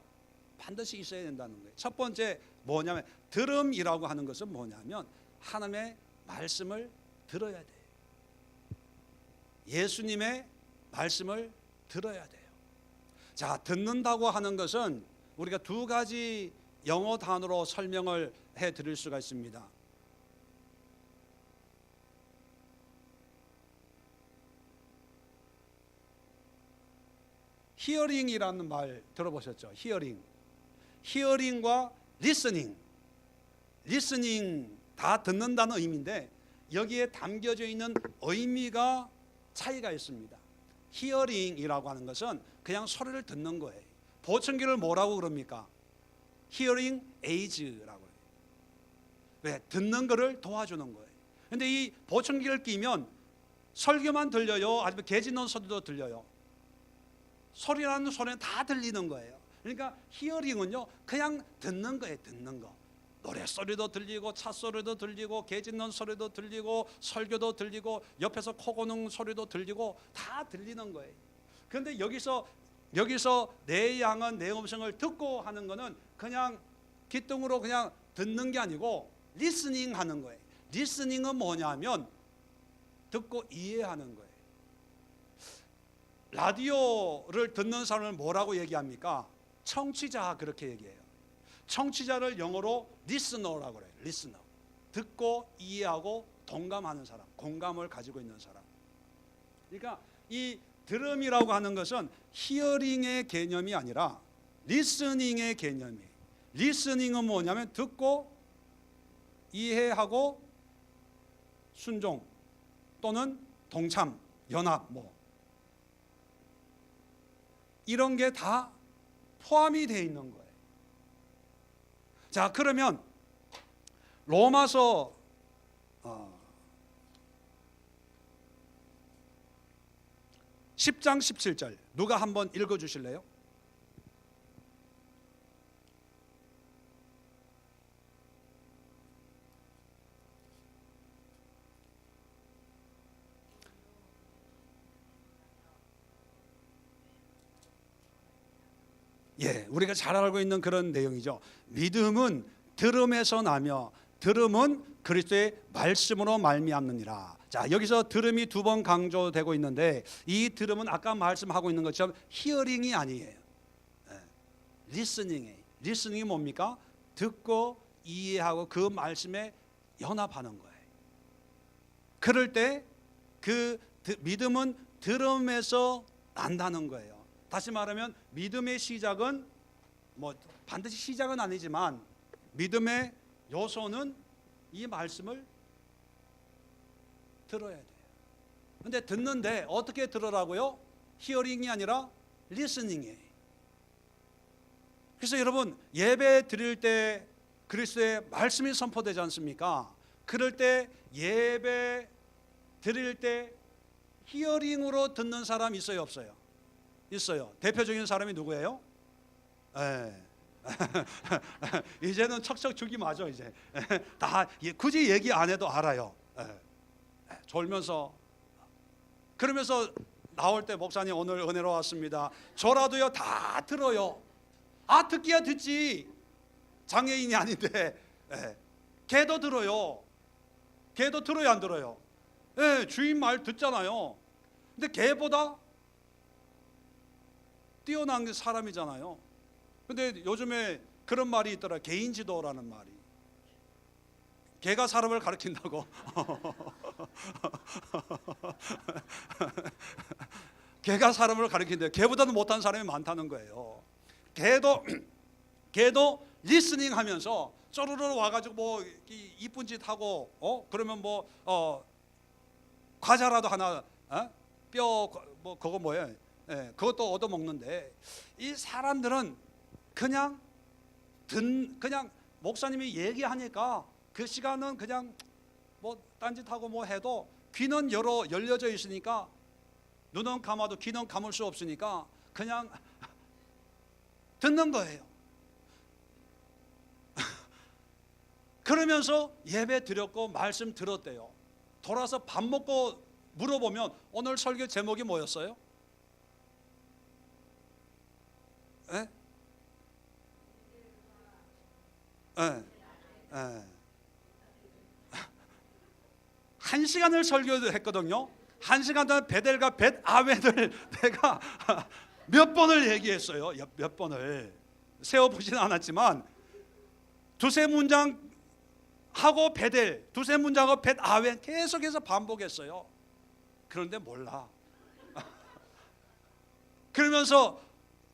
Speaker 1: 반드시 있어야 된다는 거예요. 첫 번째 뭐냐면, 들음이라고 하는 것은 뭐냐면 하나님의 말씀을 들어야 돼요. 예수님의 말씀을 들어야 돼요. 자, 듣는다고 하는 것은 우리가 두 가지 영어 단어로 설명을 해 드릴 수가 있습니다. 히어링이라는 말 들어보셨죠? 히어링과 리스닝 다 듣는다는 의미인데 여기에 담겨져 있는 의미가 차이가 있습니다. 히어링이라고 하는 것은 그냥 소리를 듣는 거예요. 보청기를 뭐라고 그럽니까? 히어링 에이즈라고 해요. 왜? 듣는 거를 도와주는 거예요. 근데 이 보청기를 끼면 설교만 들려요? 아니면 개 짖는 소리도 들려요? 소리라는 소리는 다 들리는 거예요. 그러니까 히어링은요, 그냥 듣는 거예요. 듣는 거. 노랫소리도 들리고 찻소리도 들리고 개 짖는 소리도 들리고 설교도 들리고 옆에서 코 고는 소리도 들리고 다 들리는 거예요. 그런데 여기서 내 양은 내 음성을 듣고 하는 거는 그냥 귓등으로 그냥 듣는 게 아니고 리스닝 하는 거예요. 리스닝은 뭐냐면 듣고 이해하는 거예요. 라디오를 듣는 사람을 뭐라고 얘기합니까? 청취자, 그렇게 얘기해요. 청취자를 영어로 listener라고 그래요. listener. 듣고 이해하고 동감하는 사람, 공감을 가지고 있는 사람. 그러니까 이 들음이라고 하는 것은 히어링의 개념이 아니라 리스닝의 개념이에요. 리스닝은 뭐냐면 듣고 이해하고 순종 또는 동참, 연합 뭐 이런 게 다 포함이 되어 있는 거예요. 자, 그러면 로마서 10장 17절 누가 한번 읽어 주실래요? 예, 우리가 잘 알고 있는 그런 내용이죠. 믿음은 들음에서 나며 들음은 그리스도의 말씀으로 말미암느니라. 자, 여기서 들음이 두 번 강조되고 있는데 이 들음은 아까 말씀하고 있는 것처럼 히어링이 아니에요. 리스닝이. 리스닝이 뭡니까? 듣고 이해하고 그 말씀에 연합하는 거예요. 그럴 때 그 믿음은 들음에서 난다는 거예요. 다시 말하면 믿음의 시작은 뭐 반드시 시작은 아니지만 믿음의 요소는 이 말씀을 들어야 돼요. 근데 듣는데 어떻게 들으라고요? 히어링이 아니라 리스닝이에요. 그래서 여러분 예배 드릴 때 그리스도의 말씀이 선포되지 않습니까? 그럴 때 예배 드릴 때 히어링으로 듣는 사람 있어요, 없어요? 있어요. 대표적인 사람이 누구예요? 이제는 척척 죽이 맞아. 이제 다 굳이 얘기 안 해도 알아요. 졸면서 그러면서 나올 때 목사님 오늘 은혜로 왔습니다. 저라도요 다 들어요. 아, 듣기야 듣지. 장애인이 아닌데 걔도 들어요. 걔도 들어요, 안 들어요? 주인 말 듣잖아요. 근데 걔보다 뛰어난 게 사람이잖아요. 근데 요즘에 그런 말이 있더라. 개인지도라는 말이. 개가 사람을 가르친다고. 개가 사람을 가르친대. 개보다는 못한 사람이 많다는 거예요. 개도 리스닝 하면서 쪼르르 와가지고 뭐 이쁜 짓 하고 그러면 뭐 과자라도 하나 뼈 뭐 그거 뭐예요? 그것도 얻어 먹는데 이 사람들은 그냥 목사님이 얘기하니까 그 시간은 그냥 뭐 딴짓하고 뭐 해도 귀는 열려져 있으니까 눈은 감아도 귀는 감을 수 없으니까 그냥 듣는 거예요. 그러면서 예배 드렸고 말씀 들었대요. 돌아서 밥 먹고 물어보면 오늘 설교 제목이 뭐였어요? 예? 한 시간을 설교했거든요. 한 시간 동안 베델과 벳아웬을 내가 몇 번을 얘기했어요. 몇 번을 세워보지는 않았지만 두세 문장 하고 베델, 두세 문장 하고 벳아웬 계속해서 반복했어요. 그런데 몰라. 그러면서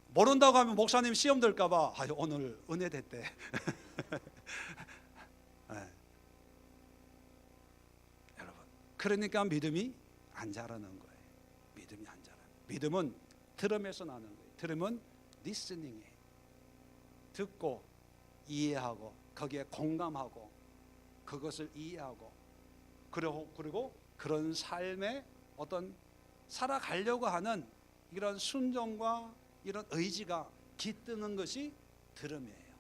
Speaker 1: 모른다고 하면 목사님 시험 들까 봐 오늘 은혜 됐대. 여러분, 그러니까 믿음이 안 자라는 거예요. 믿음이 안 자라. 믿음은 들음에서 나는 거예요. 들음은 리스닝이에요. 듣고 이해하고 거기에 공감하고 그것을 이해하고 그리고 그런 삶에 어떤 살아가려고 하는 이런 순종과 이런 의지가 깃드는 것이 들음이에요.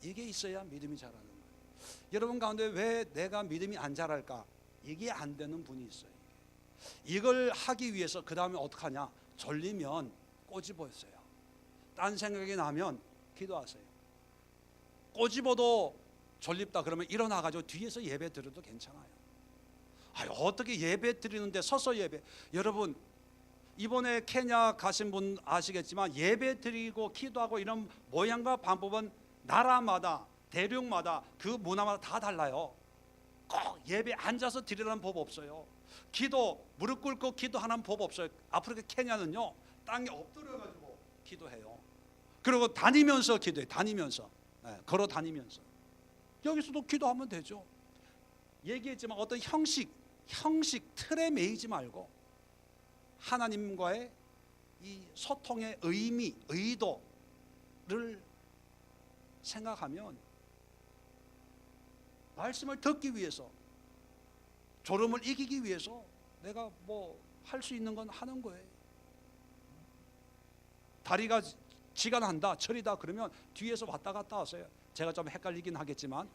Speaker 1: 이게 있어야 믿음이 자라는 거예요. 여러분 가운데 왜 내가 믿음이 안 자랄까? 이게 안 되는 분이 있어요. 이걸 하기 위해서 그 다음에 어떻게 하냐? 졸리면 꼬집어있어요. 딴 생각이 나면 기도하세요. 꼬집어도 졸립다 그러면 일어나가지고 뒤에서 예배 드려도 괜찮아요. 어떻게 예배 드리는데 서서 예배. 여러분 이번에 케냐 가신 분 아시겠지만 예배 드리고 기도하고 이런 모양과 방법은 나라마다 대륙마다 그 문화마다 다 달라요. 꼭 예배 앉아서 드리라는 법 없어요. 기도 무릎 꿇고 기도하는 법 없어요. 아프리카 케냐는요 땅에 엎드려가지고 기도해요. 그리고 다니면서 기도해. 다니면서. 걸어 다니면서. 여기서도 기도하면 되죠. 얘기했지만 어떤 형식 틀에 매이지 말고 하나님과의 이 소통의 의미, 의도를 생각하면 말씀을 듣기 위해서, 졸음을 이기기 위해서 내가 뭐 할 수 있는 건 하는 거예요. 다리가 지가 난다, 철이다 그러면 뒤에서 왔다 갔다 하세요. 제가 좀 헷갈리긴 하겠지만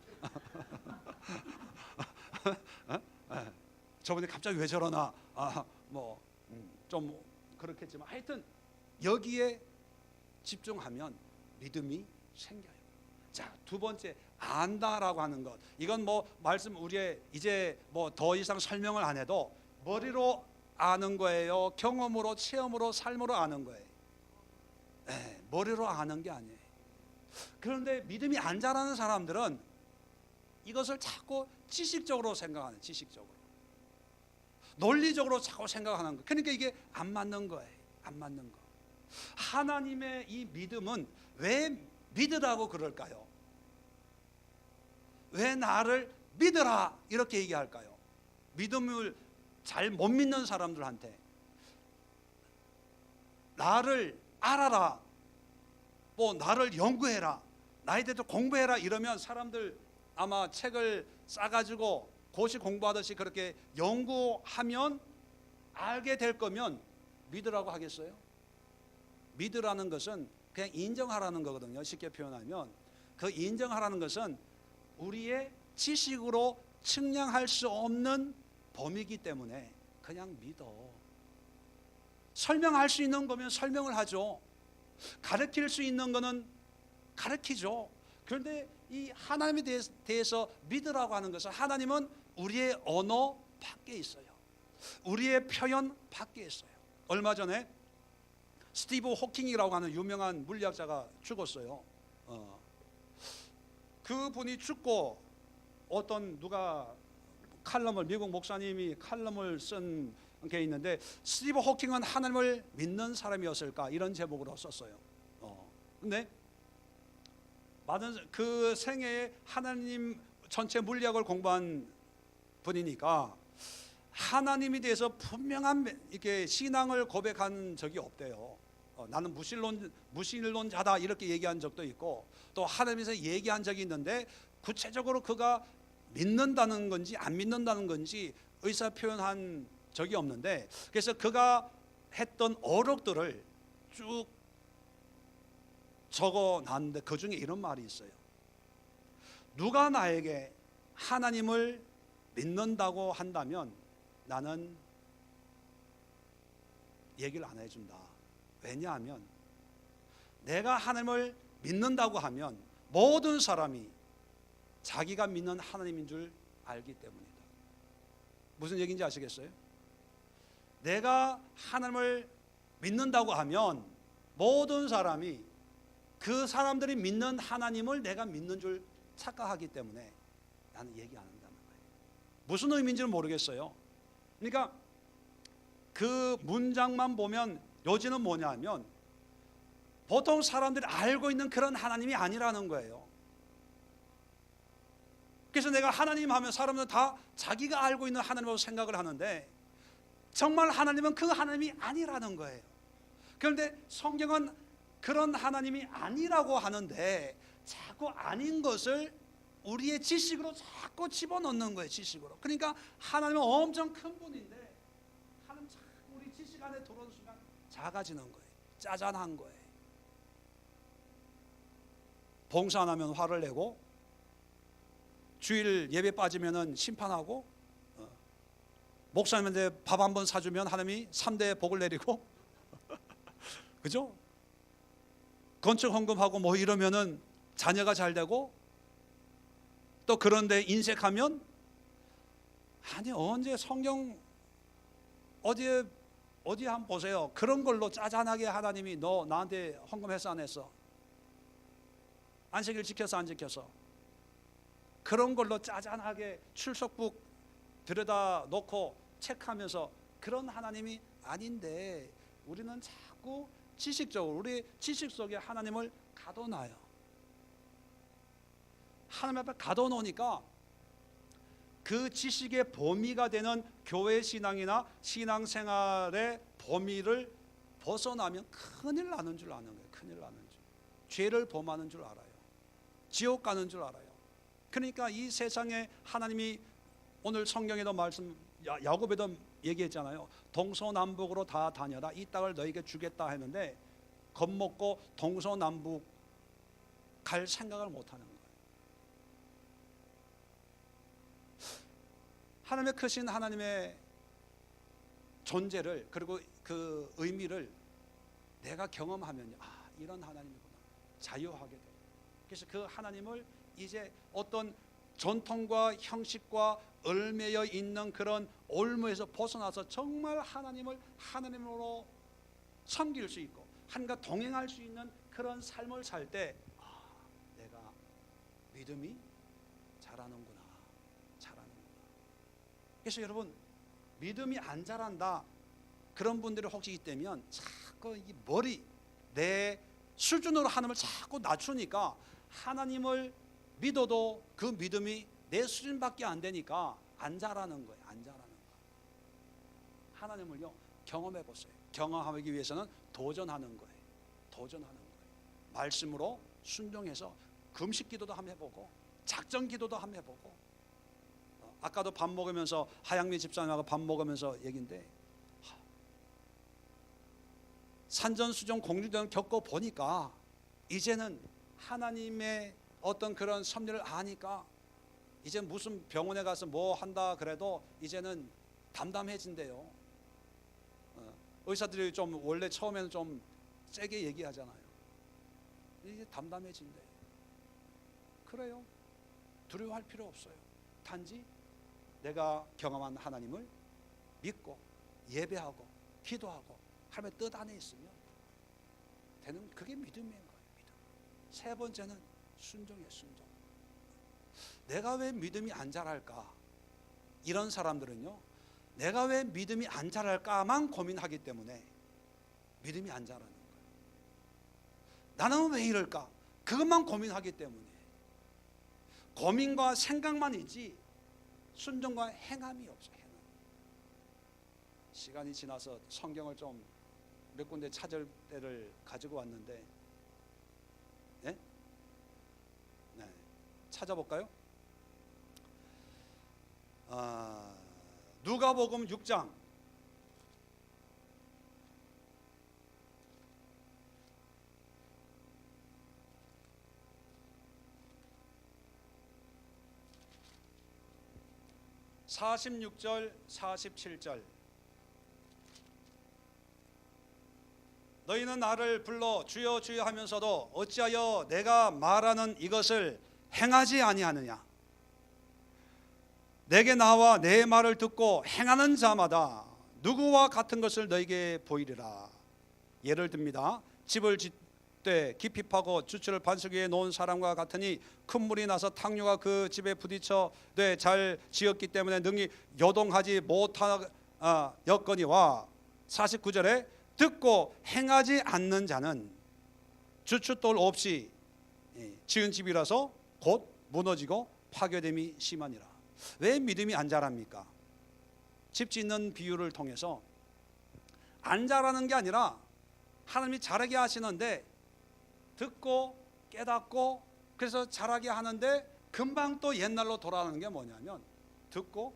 Speaker 1: 저번에 갑자기 왜 저러나 좀 그렇겠지만 하여튼 여기에 집중하면 믿음이 생겨요. 자, 두 번째, 안다라고 하는 것. 이건 뭐 말씀 우리의 이제 뭐 더 이상 설명을 안 해도 머리로 아는 거예요, 경험으로, 체험으로, 삶으로 아는 거예요. 머리로 아는 게 아니에요. 그런데 믿음이 안 자라는 사람들은 이것을 자꾸 지식적으로 생각하는, 지식적으로 논리적으로 자꾸 생각하는 거. 그러니까 이게 안 맞는 거예요. 안 맞는 거. 하나님의 이 믿음은 왜 믿으라고 그럴까요? 왜 나를 믿으라 이렇게 얘기할까요? 믿음을 잘 못 믿는 사람들한테 나를 알아라, 뭐 나를 연구해라, 나에 대해서 공부해라 이러면 사람들 아마 책을 싸가지고 고시 공부하듯이 그렇게 연구하면 알게 될 거면 믿으라고 하겠어요? 믿으라는 것은 그냥 인정하라는 거거든요. 쉽게 표현하면 그 인정하라는 것은 우리의 지식으로 측량할 수 없는 범위이기 때문에 그냥 믿어. 설명할 수 있는 거면 설명을 하죠. 가르칠 수 있는 거는 가르치죠. 그런데 이 하나님에 대해서 믿으라고 하는 것은 하나님은 우리의 언어 밖에 있어요. 우리의 표현 밖에 있어요. 얼마 전에 스티브 호킹이라고 하는 유명한 물리학자가 죽었어요. 그분이 죽고 어떤 누가 칼럼을, 미국 목사님이 칼럼을 쓴 게 있는데 스티브 호킹은 하나님을 믿는 사람이었을까 이런 제목으로 썼어요. 근데 많은 그 생애에 하나님 전체 물리학을 공부한 분이니까 하나님에 대해서 분명한 이렇게 신앙을 고백한 적이 없대요. 나는 무신론자다 이렇게 얘기한 적도 있고 또 하나님에서 얘기한 적이 있는데 구체적으로 그가 믿는다는 건지 안 믿는다는 건지 의사 표현한 적이 없는데, 그래서 그가 했던 어록들을 쭉 적어놨는데 그 중에 이런 말이 있어요. 누가 나에게 하나님을 믿는다고 한다면 나는 얘기를 안 해준다. 왜냐하면 내가 하나님을 믿는다고 하면 모든 사람이 자기가 믿는 하나님인 줄 알기 때문이다. 무슨 얘기인지 아시겠어요? 내가 하나님을 믿는다고 하면 모든 사람이 그 사람들이 믿는 하나님을 내가 믿는 줄 착각하기 때문에 나는 얘기 안 한다는 거예요. 무슨 의미인지는 모르겠어요. 그러니까 그 문장만 보면 요지는 뭐냐 하면 보통 사람들이 알고 있는 그런 하나님이 아니라는 거예요. 그래서 내가 하나님 하면 사람들은 다 자기가 알고 있는 하나님으로 생각을 하는데 정말 하나님은 그 하나님이 아니라는 거예요. 그런데 성경은 그런 하나님이 아니라고 하는데 자꾸 아닌 것을 우리의 지식으로 자꾸 집어넣는 거예요. 지식으로. 그러니까 하나님은 엄청 큰 분인데 하나님 자꾸 우리 지식 안에 들어오는 순간 작아지는 거예요. 짜잔한 거예요. 봉사 안 하면 화를 내고 주일 예배 빠지면 심판하고 목사님한테 밥 한 번 사주면 하나님이 3대 복을 내리고 그죠? 건축 헌금하고 뭐 이러면은 자녀가 잘 되고 또 그런데 인색하면 아니 언제 성경 어디에 한번 보세요. 그런 걸로 짜잔하게 하나님이 너 나한테 헌금했어 안 했어? 안식일 지켰어 안 지켰어? 그런 걸로 짜잔하게 출석북 들여다 놓고 체크하면서 그런 하나님이 아닌데 우리는 자꾸 지식적으로 우리 지식 속에 하나님을 가둬놔요. 하나님 앞에 가둬놓으니까 그 지식의 범위가 되는 교회 신앙이나 신앙생활의 범위를 벗어나면 큰일 나는 줄 아는 거예요. 큰일 나는 줄. 죄를 범하는 줄 알아요. 지옥 가는 줄 알아요. 그러니까 이 세상에 하나님이 오늘 성경에도 말씀, 야고보에도 얘기했잖아요. 동서남북으로 다 다녀라. 이 땅을 너에게 주겠다 했는데 겁먹고 동서남북 갈 생각을 못하는 거예요. 하나님의 크신 하나님의 존재를, 그리고 그 의미를 내가 경험하면 이런 하나님이구나, 자유하게 돼요. 그래서 그 하나님을 이제 어떤 전통과 형식과 얽매여 있는 그런 올무에서 벗어나서 정말 하나님을 하나님으로 섬길 수 있고 하나님과 동행할 수 있는 그런 삶을 살 때 내가 믿음이 자라는구나. 그래서 여러분, 믿음이 안 자란다 그런 분들이 혹시 있다면 자꾸 이 머리, 내 수준으로 하나님을 자꾸 낮추니까 하나님을 믿어도 그 믿음이 내 수준밖에 안 되니까 안 자라는 거예요. 안 자라는 거예요. 하나님을요 경험해 보세요. 경험하기 위해서는 도전하는 거예요. 도전하는 거예요. 말씀으로 순종해서 금식 기도도 한번 해보고 작전 기도도 한번 해보고. 아까도 밥 먹으면서 하양미 집사님하고 밥 먹으면서 얘기인데, 산전수전 공중전 겪어보니까 이제는 하나님의 어떤 그런 섭리를 아니까 이제 무슨 병원에 가서 뭐 한다 그래도 이제는 담담해진대요. 의사들이 좀 원래 처음에는 좀 세게 얘기하잖아요. 이제 담담해진대. 그래요. 두려워할 필요 없어요. 단지 내가 경험한 하나님을 믿고 예배하고 기도하고 하나님의 뜻 안에 있으면 되는, 그게 믿음인 거예요. 믿음. 세 번째는 순종이에요. 순종. 내가 왜 믿음이 안 자랄까? 이런 사람들은요, 내가 왜 믿음이 안 자랄까만 고민하기 때문에 믿음이 안 자라는 거예요. 나는 왜 이럴까? 그것만 고민하기 때문에. 고민과 생각만 있지 순종과 행함이 없어요. 행함. 시간이 지나서 성경을 좀 몇 군데 찾을 때를 가지고 왔는데, 네? 네. 찾아볼까요? 누가복음 6장 46절 47절. 너희는 나를 불러 주여 주여 하면서도 어찌하여 내가 말하는 이것을 행하지 아니하느냐? 내게 나와 내 말을 듣고 행하는 자마다 누구와 같은 것을 너희에게 보이리라. 예를 듭니다. 집을 짓되 깊이 파고 주추를 반석 위에 놓은 사람과 같으니 큰 물이 나서 탕류가 그 집에 부딪혀 잘 지었기 때문에 능히 요동하지 못하였거니와. 49절에 듣고 행하지 않는 자는 주춧돌 없이 지은 집이라서 곧 무너지고 파괴됨이 심하니라. 왜 믿음이 안 자랍니까? 집 짓는 비유를 통해서 안 자라는 게 아니라 하나님이 자라게 하시는데 듣고 깨닫고 그래서 자라게 하는데 금방 또 옛날로 돌아가는 게 뭐냐면 듣고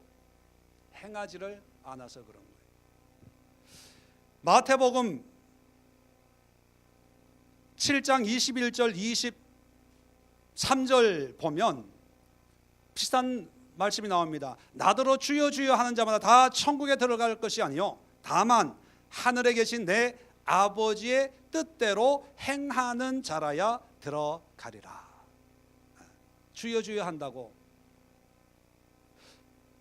Speaker 1: 행하지를 않아서 그런 거예요. 마태복음 7장 21절 23절 보면 비슷한 말씀이 나옵니다. 나더러 주여 주여 하는 자마다 다 천국에 들어갈 것이 아니요 다만 하늘에 계신 내 아버지의 뜻대로 행하는 자라야 들어가리라. 주여 주여 한다고.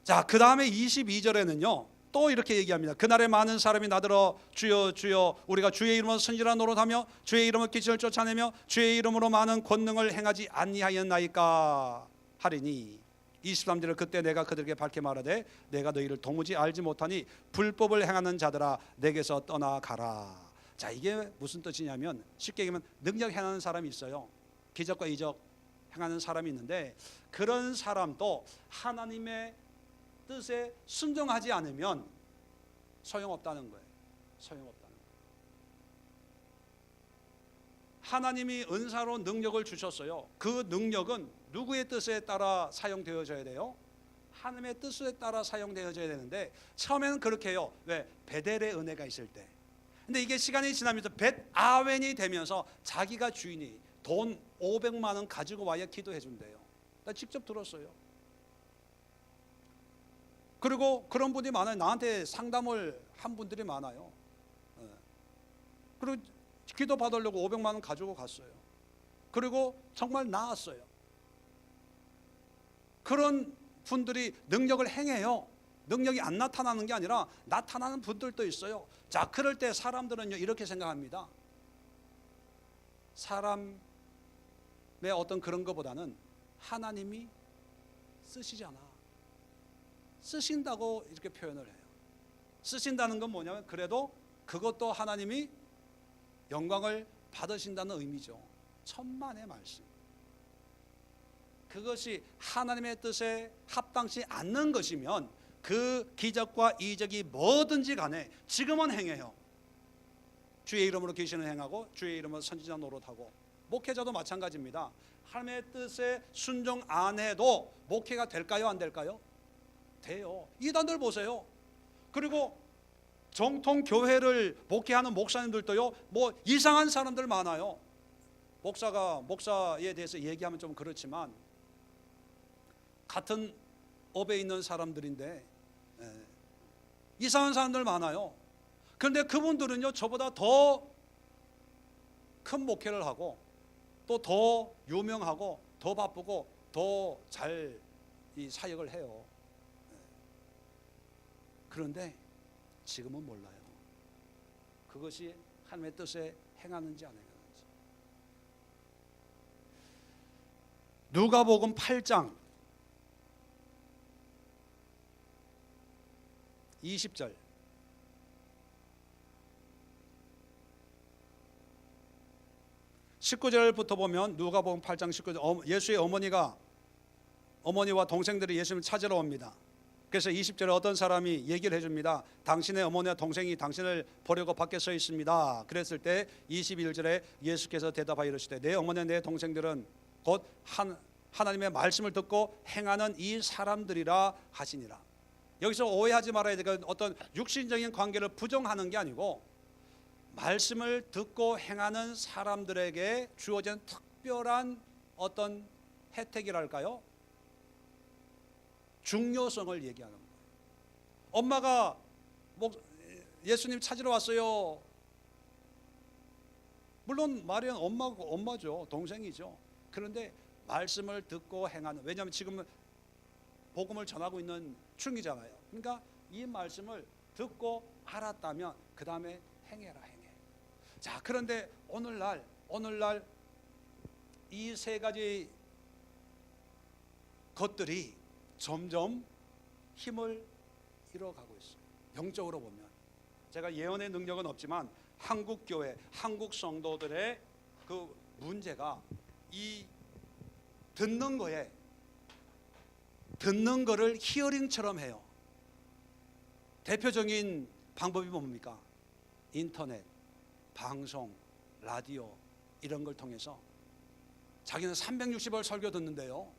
Speaker 1: 자, 그 다음에 22절에는요 또 이렇게 얘기합니다. 그날에 많은 사람이 나더러 주여 주여 우리가 주의 이름으로 선지자 노릇하며 주의 이름으로 귀신을 쫓아내며 주의 이름으로 많은 권능을 행하지 아니하였나이까 하리니. 23절을 그때 내가 그들에게 밝게 말하되 내가 너희를 도무지 알지 못하니 불법을 행하는 자들아 내게서 떠나가라. 자, 이게 무슨 뜻이냐면 쉽게 얘기하면 능력 행하는 사람이 있어요. 기적과 이적 행하는 사람이 있는데 그런 사람도 하나님의 뜻에 순종하지 않으면 소용없다는 거예요. 소용없다는 거예요. 하나님이 은사로 능력을 주셨어요. 그 능력은 누구의 뜻에 따라 사용되어져야 돼요? 하나님의 뜻에 따라 사용되어져야 되는데 처음에는 그렇게 해요. 왜? 베델의 은혜가 있을 때. 근데 이게 시간이 지나면서 벳아웬이 되면서 자기가 주인이 돈 500만 원 가지고 와야 기도해 준대요. 나 직접 들었어요. 그리고 그런 분들이 많아요. 나한테 상담을 한 분들이 많아요. 그리고 기도 받으려고 500만 원 가지고 갔어요. 그리고 정말 나았어요. 그런 분들이 능력을 행해요. 능력이 안 나타나는 게 아니라 나타나는 분들도 있어요. 자, 그럴 때 사람들은요 이렇게 생각합니다. 사람의 어떤 그런 것보다는 하나님이 쓰시잖아. 쓰신다고 이렇게 표현을 해요. 쓰신다는 건 뭐냐면 그래도 그것도 하나님이 영광을 받으신다는 의미죠. 천만의 말씀. 그것이 하나님의 뜻에 합당치 않는 것이면 그 기적과 이적이 뭐든지 간에 지금은 행해요. 주의 이름으로 귀신을 행하고 주의 이름으로 선지자 노릇하고 목회자도 마찬가지입니다. 하나님의 뜻에 순종 안 해도 목회가 될까요? 안 될까요? 돼요. 이단들 보세요. 그리고 정통 교회를 목회하는 목사님들도요 뭐 이상한 사람들 많아요. 목사에 대해서 얘기하면 좀 그렇지만 같은 업에 있는 사람들인데 이상한 사람들 많아요. 그런데 그분들은요 저보다 더 큰 목회를 하고 또 더 유명하고 더 바쁘고 더 잘 이 사역을 해요. 그런데 지금은 몰라요. 그것이 하나님의 뜻에 행하는지 안 행하는지. 누가복음 8장 20절. 19절부터 보면 누가복음 8장 19절 예수의 어머니와 동생들이 예수님을 찾으러 옵니다. 그래서 20절에 어떤 사람이 얘기를 해줍니다. 당신의 어머니와 동생이 당신을 보려고 밖에 서 있습니다. 그랬을 때 21절에 예수께서 대답하여 이르시되 내 어머니와 내 동생들은 곧 하나님의 말씀을 듣고 행하는 이 사람들이라 하시니라. 여기서 오해하지 말아야 될 건 어떤 육신적인 관계를 부정하는 게 아니고 말씀을 듣고 행하는 사람들에게 주어진 특별한 어떤 혜택이랄까요? 중요성을 얘기하는 거예요. 엄마가 예수님 찾으러 왔어요. 물론 마리아는 엄마죠. 동생이죠. 그런데 말씀을 듣고 행하는, 왜냐하면 지금 복음을 전하고 있는 중이잖아요. 그러니까 이 말씀을 듣고 알았다면 그 다음에 행해라. 자, 그런데 오늘날 이 세 가지 것들이 점점 힘을 잃어가고 있어요. 영적으로 보면 제가 예언의 능력은 없지만 한국 교회, 한국 성도들의 그 문제가 이 듣는 거를 히어링처럼 해요. 대표적인 방법이 뭡니까? 인터넷, 방송, 라디오 이런 걸 통해서 자기는 360월 설교 듣는데요.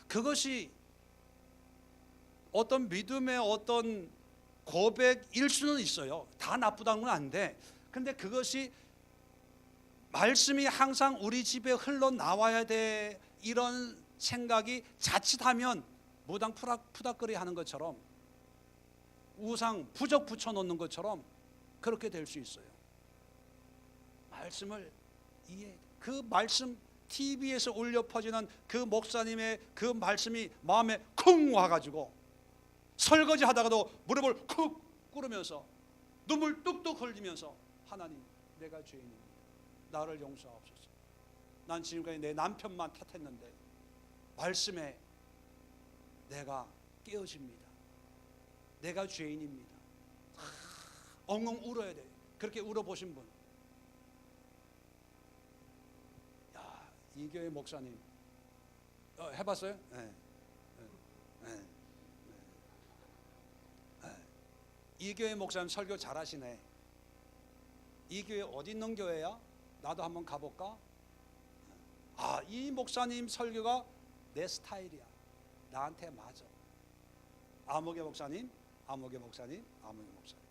Speaker 1: 그것이 어떤 믿음의 어떤 고백일 수는 있어요. 다 나쁘다는 건 아닌데, 근데 그것이 말씀이 항상 우리 집에 흘러나와야 돼 이런 생각이 자칫하면 무당 푸닥거리 하는 것처럼 우상 부적 붙여놓는 것처럼 그렇게 될 수 있어요. 말씀을 그 말씀 TV에서 울려 퍼지는 그 목사님의 그 말씀이 마음에 쿵 와가지고 설거지 하다가도 무릎을 쿡 꿇으면서 눈물 뚝뚝 흘리면서 하나님, 내가 죄인입니다. 나를 용서하옵소서. 난 지금까지 내 남편만 탓했는데 말씀에 내가 깨어집니다. 내가 죄인입니다. 엉엉 울어야 돼. 그렇게 울어보신 분? 야, 이 교회 목사님 해봤어요? 네. 네. 네. 이 교회 목사님 설교 잘하시네. 이 교회 어디 있는 교회야? 나도 한번 가볼까? 아, 이 목사님 설교가 내 스타일이야. 나한테 맞아. 아무개 목사님, 아무개 목사님, 아무개 목사님.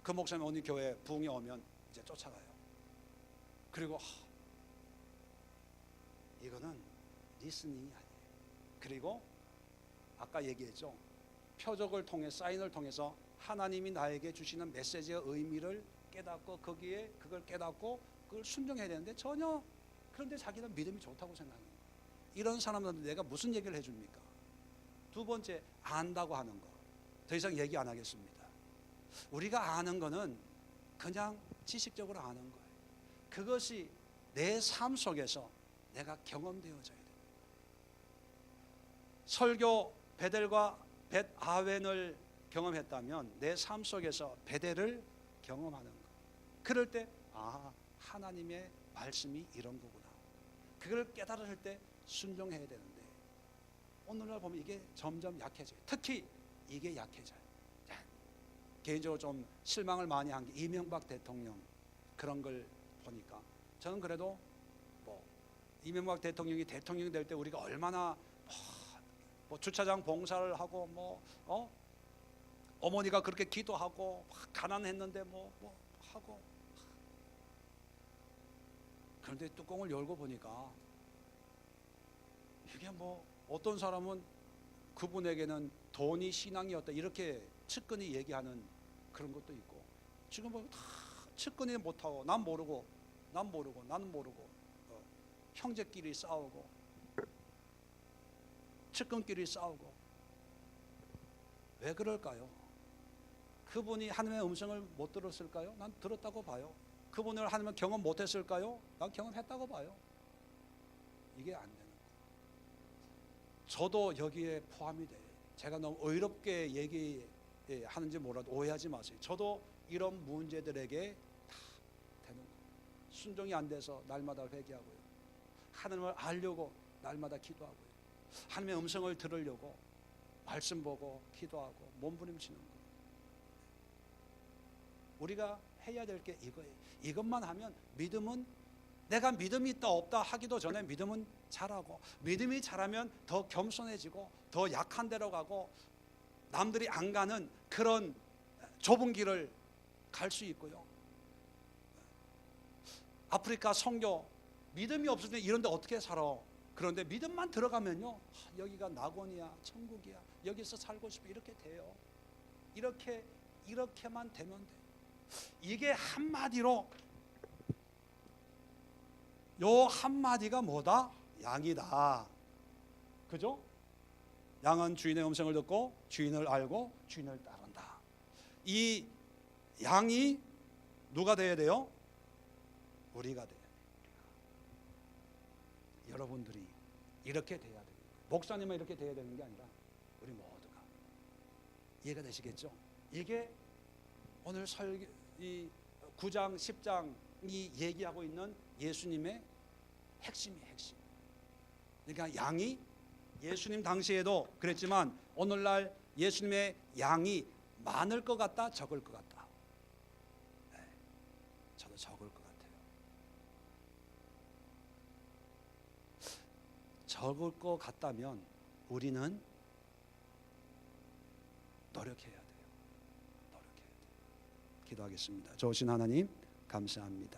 Speaker 1: 그 목사님 어느 교회 부흥에 오면 이제 쫓아가요. 그리고 이거는 리스닝이 아니에요. 그리고 아까 얘기했죠. 표적을 통해 사인을 통해서 하나님이 나에게 주시는 메시지의 의미를 깨닫고 거기에 그걸 깨닫고 그걸 순종해야 되는데 전혀 그런데 자기는 믿음이 좋다고 생각해요. 이런 사람들은 내가 무슨 얘기를 해줍니까? 두 번째, 안다고 하는 거. 더 이상 얘기 안 하겠습니다. 우리가 아는 거는 그냥 지식적으로 아는 거예요. 그것이 내 삶 속에서 내가 경험되어져야 돼요. 설교 베델과 벳아웬을 경험했다면 내 삶 속에서 베델을 경험하는 거. 그럴 때 하나님의 말씀이 이런 거구나. 그걸 깨달을 때 순종해야 되는데 오늘날 보면 이게 점점 약해져요. 특히 이게 약해져요. 개인적으로 좀 실망을 많이 한 게 이명박 대통령 그런 걸 보니까 저는 그래도 이명박 대통령이 대통령이 될 때 우리가 얼마나 주차장 봉사를 하고 어머니가 그렇게 기도하고 가난했는데 하고 그런데 뚜껑을 열고 보니까 이게 어떤 사람은 그분에게는 돈이 신앙이었다 이렇게 측근히 얘기하는 그런 것도 있고 지금 보면 다 측근히 못하고 난 모르고 나는 모르고 형제끼리 싸우고 측근끼리 싸우고 왜 그럴까요? 그분이 하나님의 음성을 못 들었을까요? 난 들었다고 봐요. 그분을 하나님을 경험 못했을까요? 난 경험했다고 봐요. 이게 안 되는 거예요. 저도 여기에 포함이 돼요. 제가 너무 의롭게 얘기하는지 몰라도 오해하지 마세요. 저도 이런 문제들에게 다 되는 거예요. 순종이 안 돼서 날마다 회개하고요. 하나님을 알려고 날마다 기도하고요. 하나님의 음성을 들으려고 말씀 보고 기도하고 몸부림치는 거예요. 우리가 해야 될 게 이거예요. 이것만 하면 믿음은 내가 믿음이 있다 없다 하기도 전에 믿음은 자라고 믿음이 자라면 더 겸손해지고 더 약한 데로 가고 남들이 안 가는 그런 좁은 길을 갈 수 있고요. 아프리카 선교 믿음이 없을 때 이런 데 어떻게 살아? 그런데 믿음만 들어가면요. 여기가 낙원이야, 천국이야. 여기서 살고 싶어. 이렇게 돼요. 이렇게만 되면 돼. 이게 한마디로 요 한마디가 뭐다? 양이다. 그죠? 양은 주인의 음성을 듣고 주인을 알고 주인을 따른다. 이 양이 누가 돼야 돼요? 우리가 돼야 돼요. 여러분들이 이렇게 돼야 돼요. 목사님은 이렇게 돼야 되는 게 아니라 우리 모두가. 이해가 되시겠죠? 이게 오늘 이 9장 10장이 얘기하고 있는 예수님의 핵심이에요. 핵심. 그러니까 양이 예수님 당시에도 그랬지만 오늘날 예수님의 양이 많을 것 같다, 적을 것 같다. 네, 저도 적을 것 같아요. 적을 것 같다면 우리는 노력해야 돼요. 기도하겠습니다. 좋으신 하나님 감사합니다.